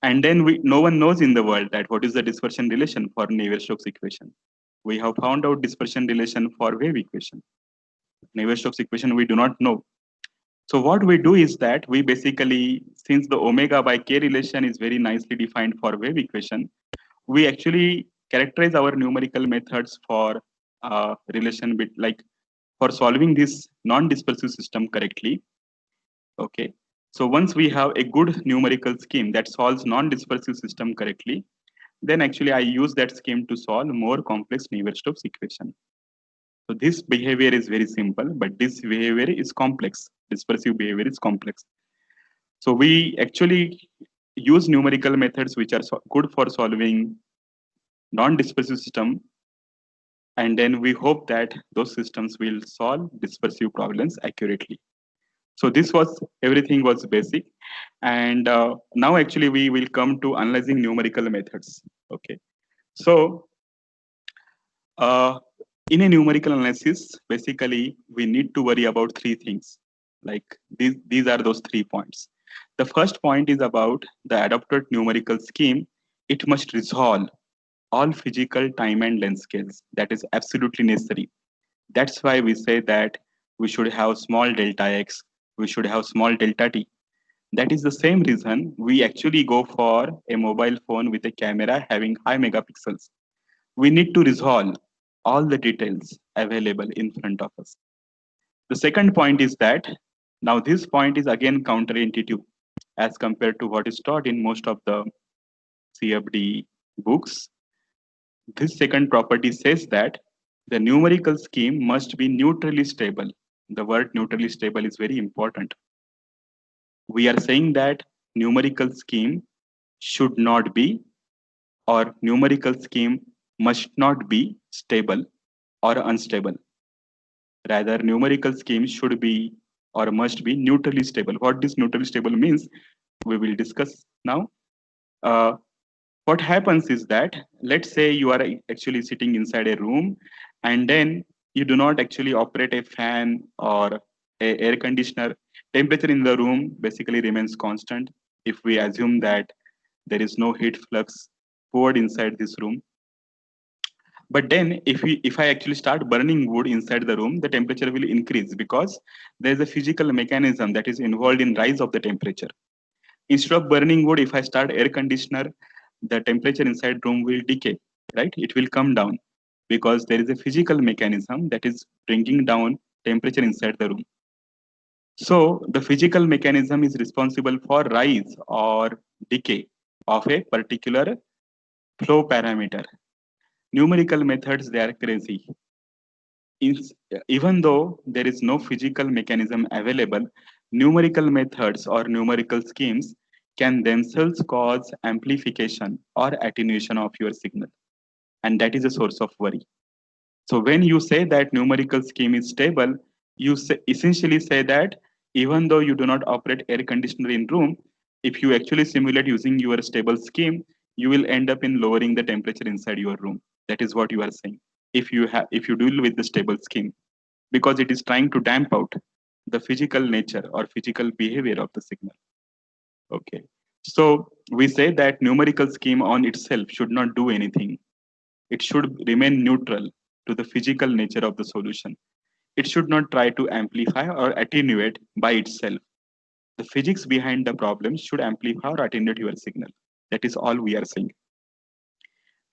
And then no one knows in the world that what is the dispersion relation for Navier-Stokes equation. We have found out dispersion relation for wave equation. Navier-Stokes equation, we do not know. So what we do is that we basically, since the omega by k relation is very nicely defined for wave equation, we actually characterize our numerical methods for relation bit, like for solving this non-dispersive system correctly. Okay. So once we have a good numerical scheme that solves non-dispersive system correctly, then actually I use that scheme to solve more complex Navier-Stokes equation. So this behavior is very simple, but this behavior is complex. Dispersive behavior is complex. So we actually use numerical methods which are good for solving non-dispersive system, and then we hope that those systems will solve dispersive problems accurately. So this was, everything was basic. And now actually we will come to analyzing numerical methods. Okay. So in a numerical analysis, basically we need to worry about three things. Like these are those 3 points. The first point is about the adopted numerical scheme. It must resolve all physical time and length scales. That is absolutely necessary. That's why we say that we should have small delta x, we should have small delta t. That is the same reason we actually go for a mobile phone with a camera having high megapixels. We need to resolve all the details available in front of us. The second point is that now this point is again counterintuitive as compared to what is taught in most of the CFD books. This second property says that the numerical scheme must be neutrally stable. The word neutrally stable is very important. We are saying that numerical scheme should not be, or numerical scheme must not be stable or unstable. Rather, numerical scheme should be or must be neutrally stable. What this neutrally stable means, we will discuss now. Uh, what happens is that, let's say you are actually sitting inside a room and then you do not actually operate a fan or a air conditioner. Temperature in the room basically remains constant if we assume that there is no heat flux poured inside this room. But then if I actually start burning wood inside the room, the temperature will increase because there is a physical mechanism that is involved in rise of the temperature. Instead of burning wood, if I start air conditioner, the temperature inside room will decay, right? It will come down because there is a physical mechanism that is bringing down temperature inside the room. So the physical mechanism is responsible for rise or decay of a particular flow parameter. Numerical methods, they are crazy. Even though there is no physical mechanism available, numerical methods or numerical schemes can themselves cause amplification or attenuation of your signal. And that is a source of worry. So when you say that numerical scheme is stable, you essentially say that even though you do not operate air conditioner in room, if you actually simulate using your stable scheme, you will end up in lowering the temperature inside your room. That is what you are saying. If you deal with the stable scheme, because it is trying to damp out the physical nature or physical behavior of the signal. Okay. So we say that numerical scheme on itself should not do anything. It should remain neutral to the physical nature of the solution. It should not try to amplify or attenuate by itself. The physics behind the problem should amplify or attenuate your signal. That is all we are saying.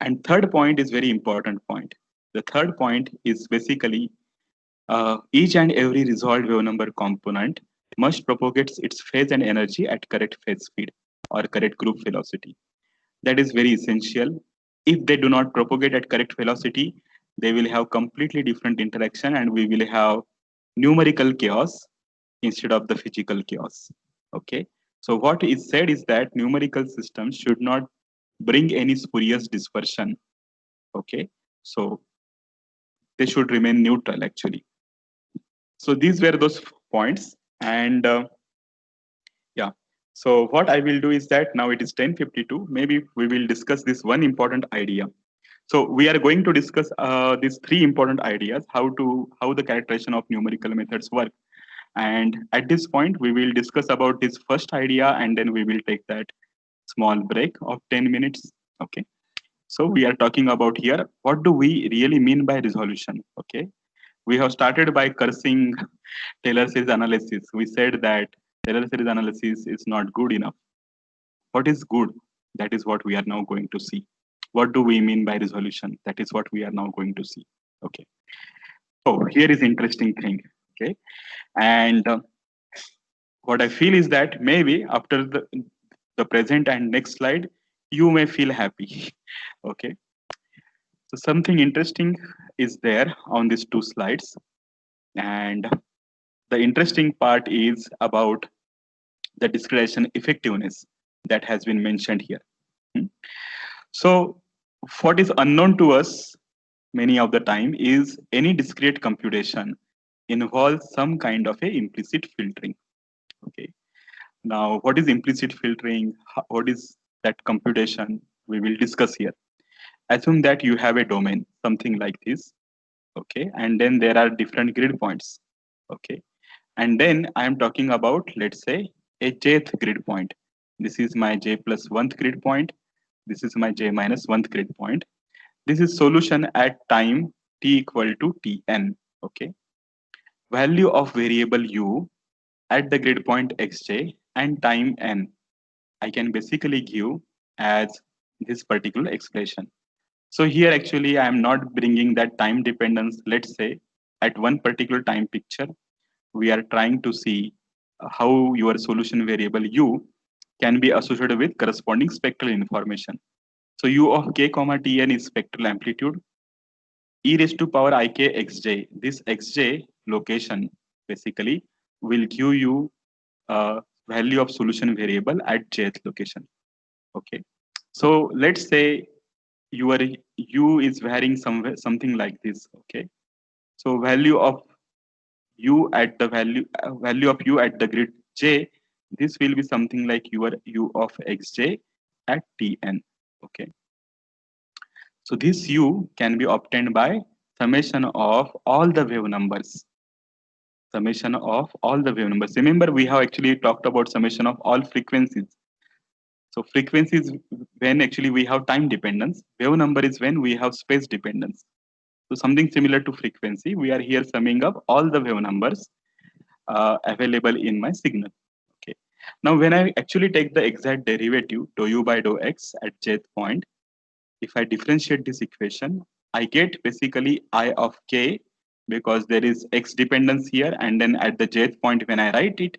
And third point is very important point. The third point is basically each and every resolved wave number component must propagate its phase and energy at correct phase speed or correct group velocity. That is very essential. If they do not propagate at correct velocity, they will have completely different interaction and we will have numerical chaos instead of the physical chaos. Okay. So what is said is that numerical systems should not bring any spurious dispersion. Okay. So they should remain neutral actually. So these were those points. And yeah. So what I will do is that now it is 10:52. Maybe we will discuss this one important idea. So we are going to discuss these three important ideas, how the characterization of numerical methods work. And at this point, we will discuss about this first idea, and then we will take that small break of 10 minutes. Okay. So we are talking about here, what do we really mean by resolution? Okay. We have started by cursing Taylor series analysis. We said that Taylor series analysis is not good enough. What is good? That is what we are now going to see. What do we mean by resolution? That is what we are now going to see. Okay. So here is interesting thing. Okay. And what I feel is that maybe after the present and next slide, you may feel happy. Okay. So something interesting is there on these two slides. And the interesting part is about the discretization effectiveness that has been mentioned here. So what is unknown to us many of the time is any discrete computation involves some kind of a implicit filtering. Okay. Now, what is implicit filtering? What is that computation? We will discuss here. Assume that you have a domain, something like this. Okay. And then there are different grid points. Okay. And then I am talking about, let's say, a jth grid point. This is my j plus 1th grid point. This is my j minus 1th grid point. This is solution at time t equal to tn. Okay. Value of variable u at the grid point xj and time n, I can basically give as this particular expression. So here actually I am not bringing that time dependence. Let's say at one particular time picture, we are trying to see how your solution variable u can be associated with corresponding spectral information. So u of k comma tn is spectral amplitude. E raised to power ik xj. This xj location basically will give you a value of solution variable at jth location. Okay. So let's say your u is varying somewhere something like this. Okay. So value of u at the value of u at the grid j, this will be something like your u of xj at tn. Okay. So this u can be obtained by summation of all the wave numbers. Summation of all the wave numbers. Remember, we have actually talked about summation of all frequencies. So frequency is when actually we have time dependence. Wave number is when we have space dependence. So something similar to frequency. We are here summing up all the wave numbers available in my signal. Okay. Now, when I actually take the exact derivative dou u by dou x at jth point, if I differentiate this equation, I get basically I of k because there is x dependence here, and then at the jth point when I write it,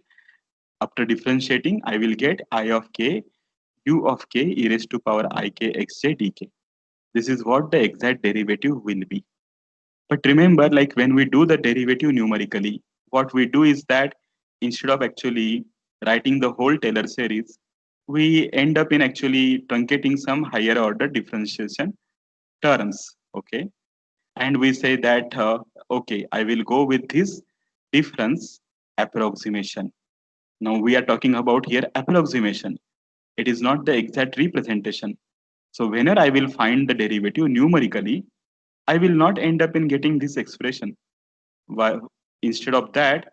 after differentiating, I will get I of k u of k e raised to power ik xj dk. This is what the exact derivative will be. But remember, like when we do the derivative numerically, what we do is that instead of actually writing the whole Taylor series, we end up in actually truncating some higher order differentiation terms. Okay. And we say that, okay, I will go with this difference approximation. Now we are talking about here approximation. It is not the exact representation. So whenever I will find the derivative numerically, I will not end up in getting this expression. Instead of that,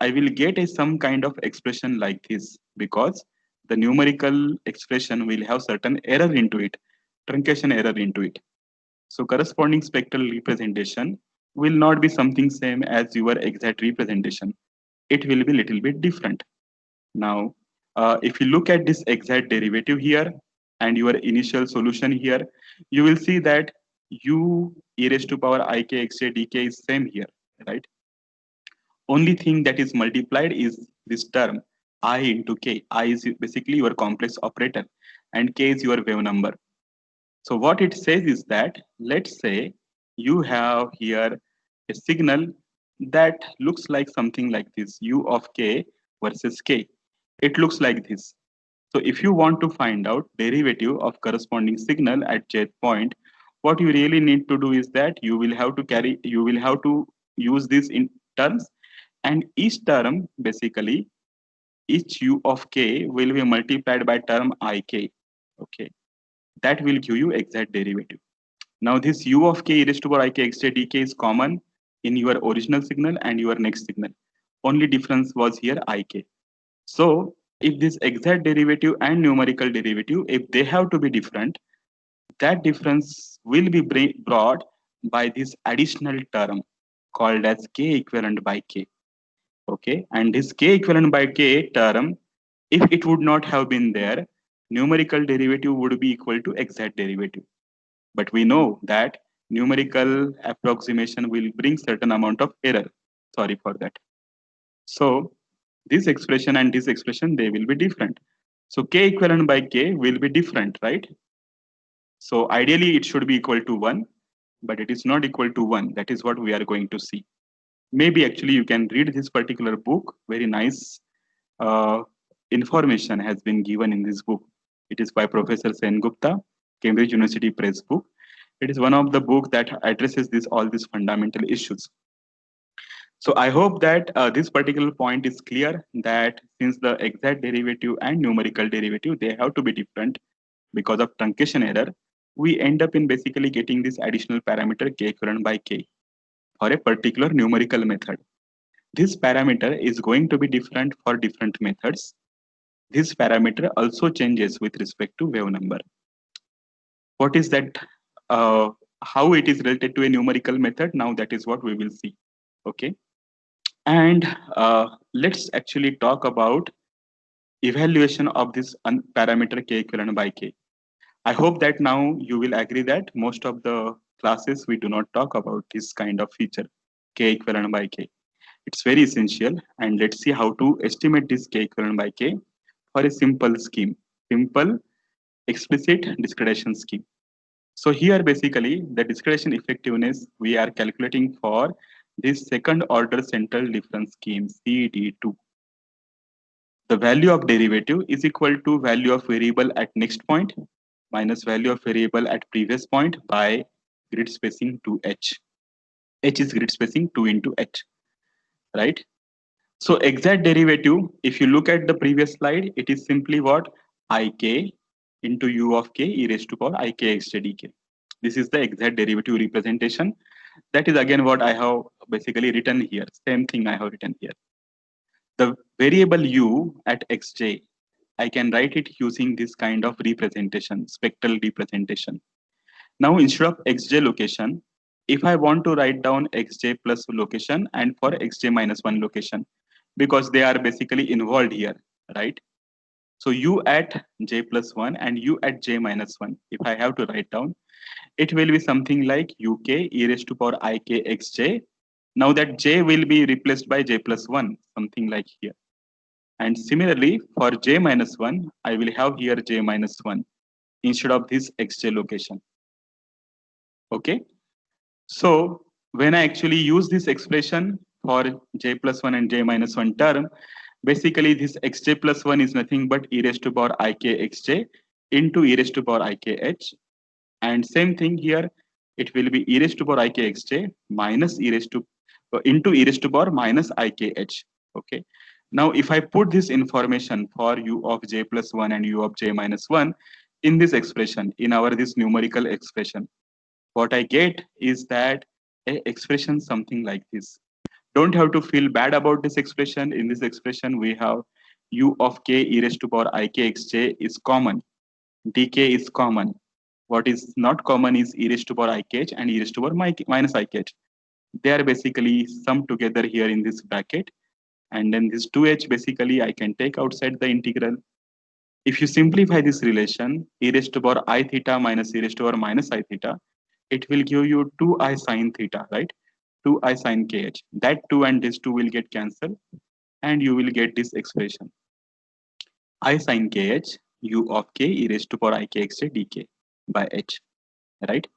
I will get some kind of expression like this because the numerical expression will have certain error into it, truncation error into it. So corresponding spectral representation will not be something same as your exact representation. It will be little bit different. Now, if you look at this exact derivative here and your initial solution here, you will see that u e raised to power ik xj dk is same here, right? Only thing that is multiplied is this term I into k. I is basically your complex operator and k is your wave number. So what it says is that, let's say you have here a signal that looks like something like this, u of k versus k. It looks like this. So if you want to find out derivative of corresponding signal at jth point, what you really need to do is that you will have to use these in terms, and each term basically, each u of k will be multiplied by term ik. Okay, that will give you exact derivative. Now this u of k e raised to power ik xj dk is common in your original signal and your next signal. Only difference was here ik. So if this exact derivative and numerical derivative, if they have to be different, that difference will be brought by this additional term called as k equivalent by k. Okay, and this k equivalent by k term, if it would not have been there, numerical derivative would be equal to exact derivative. But we know that numerical approximation will bring certain amount of error. Sorry for that. So this expression and this expression, they will be different. So k equivalent by k will be different, right? So ideally it should be equal to 1, but it is not equal to 1. That is what we are going to see. Maybe actually you can read this particular book. Very nice information has been given in this book. It is by Professor Sen Gupta, Cambridge University Press book. It is one of the books that addresses all these fundamental issues. So I hope that this particular point is clear, that since the exact derivative and numerical derivative, they have to be different because of truncation error, we end up in basically getting this additional parameter k equivalent by k for a particular numerical method. This parameter is going to be different for different methods. This parameter also changes with respect to wave number. What is that? How it is related to a numerical method? Now that is what we will see. Okay. And let's actually talk about evaluation of this parameter k equivalent by k. I hope that now you will agree that most of the classes we do not talk about this kind of feature, k equivalent by k. It's very essential, and let's see how to estimate this k equivalent by k for a simple scheme, simple explicit discretization scheme. So here basically the discretization effectiveness we are calculating for this second order central difference scheme CD2. The value of derivative is equal to value of variable at next point minus value of variable at previous point by grid spacing 2h. H is grid spacing 2 into h, right? So exact derivative, if you look at the previous slide, it is simply what? Ik into u of k e raised to power ik xj dk. This is the exact derivative representation. That is again what I have basically written here. Same thing I have written here. The variable u at xj, I can write it using this kind of representation, spectral representation. Now instead of xj location, if I want to write down xj plus location and for xj minus 1 location, because they are basically involved here, right? So u at j plus 1 and u at j minus 1, if I have to write down, it will be something like uk e raised to power ik xj. Now that j will be replaced by j plus 1, something like here. And similarly, for j minus 1, I will have here j minus 1 instead of this xj location. Okay. So when I actually use this expression for j plus 1 and j minus 1 term, basically this xj plus 1 is nothing but e raised to power ik xj into e raised to power ik h. And same thing here, it will be e raised to power ik xj minus e raised to into e raised to power minus ik h. Okay. Now if I put this information for u of j plus 1 and u of j minus 1 in this expression, in our this numerical expression, what I get is that a expression something like this. Don't have to feel bad about this expression. In this expression, we have u of k e raised to power ik xj is common. Dk is common. What is not common is e raised to power ikh and e raised to power minus ikh. They are basically summed together here in this bracket. And then this 2h basically I can take outside the integral. If you simplify this relation, e raised to power I theta minus e raised to power minus I theta, it will give you 2i sine theta, right? 2i sine kh. That 2 and this 2 will get cancelled and you will get this expression. I sine kh u of k e raised to power ikx dk by h, right?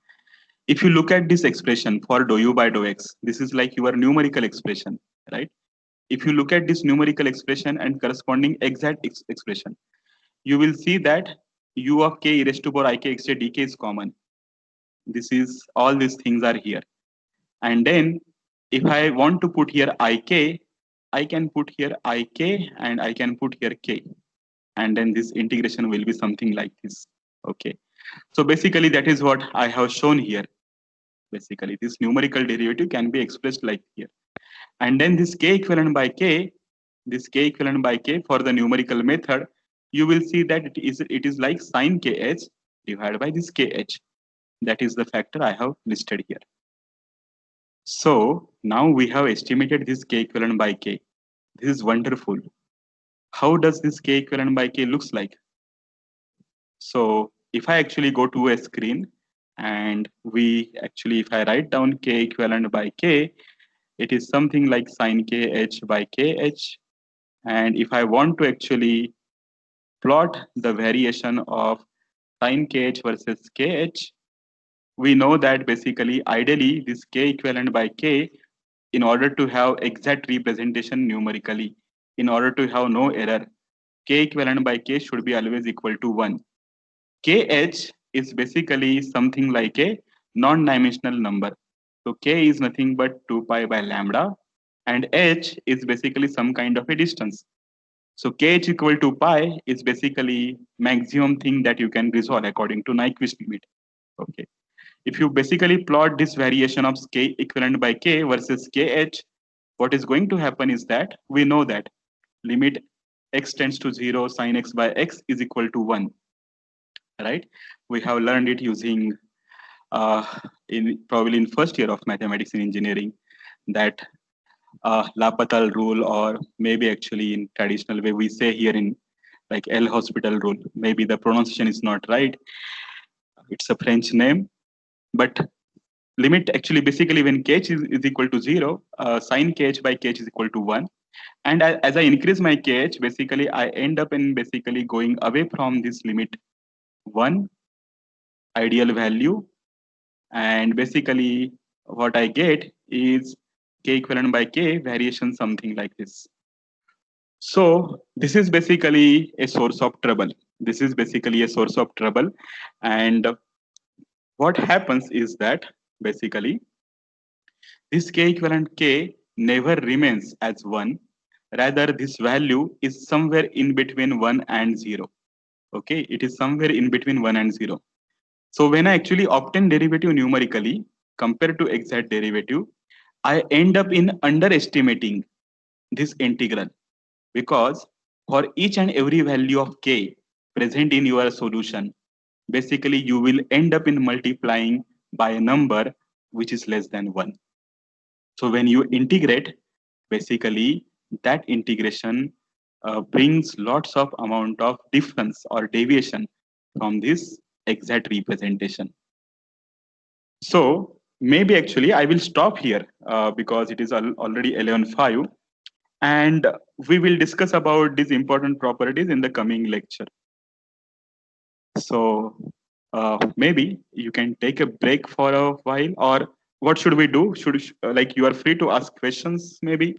If you look at this expression for dou u by dou x, this is like your numerical expression, right? If you look at this numerical expression and corresponding exact expression, you will see that u of k e raised to power ikx dk is common. This is all these things are here. And then if I want to put here ik, I can put here ik and I can put here k. And then this integration will be something like this. Okay. So basically that is what I have shown here. Basically this numerical derivative can be expressed like here. And then this k equivalent by k, this k equivalent by k for the numerical method, you will see that it is like sine kh divided by this kh. That is the factor I have listed here. So now we have estimated this k equivalent by k. This is wonderful. How does this k equivalent by k looks like? So if I actually go to a screen and if I write down k equivalent by k, it is something like sine kh by kh. And if I want to actually plot the variation of sine kh versus kh, we know that basically ideally this k equivalent by k, in order to have exact representation numerically, in order to have no error, k equivalent by k should be always equal to 1. Kh is basically something like a non-dimensional number. So k is nothing but 2 pi by lambda and h is basically some kind of a distance. So kh equal to pi is basically maximum thing that you can resolve according to Nyquist limit. Okay. If you basically plot this variation of k equivalent by k versus kh, what is going to happen is that we know that limit x tends to 0 sine x by x is equal to 1, right? We have learned it using probably in first year of mathematics in engineering, that L'Hopital rule, or maybe actually in traditional way we say here in like L'Hospital rule, maybe the pronunciation is not right. it's a French name, but limit actually basically when kh is equal to 0, sin kh by kh is equal to 1. And as I increase my kh, basically I end up in basically going away from this limit 1 ideal value. And basically what I get is k equivalent by k variation something like this. So this is basically a source of trouble. This is basically a source of trouble. And what happens is that basically this k equivalent k never remains as 1. Rather, this value is somewhere in between 1 and 0. Okay, it is somewhere in between 1 and 0. So when I actually obtain derivative numerically compared to exact derivative, I end up in underestimating this integral, because for each and every value of k present in your solution, basically you will end up in multiplying by a number which is less than 1. So when you integrate, basically that integration brings lots of amount of difference or deviation from this exact representation. So maybe actually I will stop here because it is already 11:05, and we will discuss about these important properties in the coming lecture. So maybe you can take a break for a while, or what should we do? Like, you are free to ask questions maybe.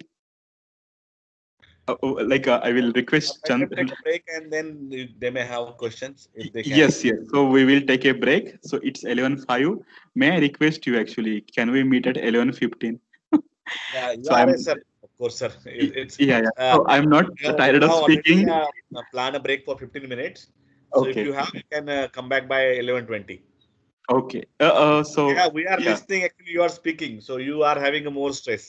I will request I can Chand. take a break and then they may have questions if they can. Yes, yes. So we will take a break. So it's 11:05. May I request you actually? Can we meet at 11:15? Yeah, So I'm. sir. Of course, sir. It's Yeah, yeah. So I'm not we tired of have already speaking. planned a break for 15 minutes. So if Okay. you have, you can come back by 11:20. Okay. So Yeah, we are yeah. listening. Actually, you are speaking, so you are having a more stress.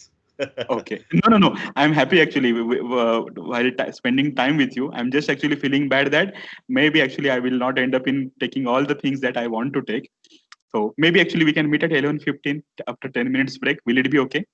Okay. No, no, no. I'm happy actually while spending time with you. I'm just actually feeling bad that maybe actually I will not end up in taking all the things that I want to take. So maybe actually we can meet at 11:15 after 10 minutes break. Will it be okay?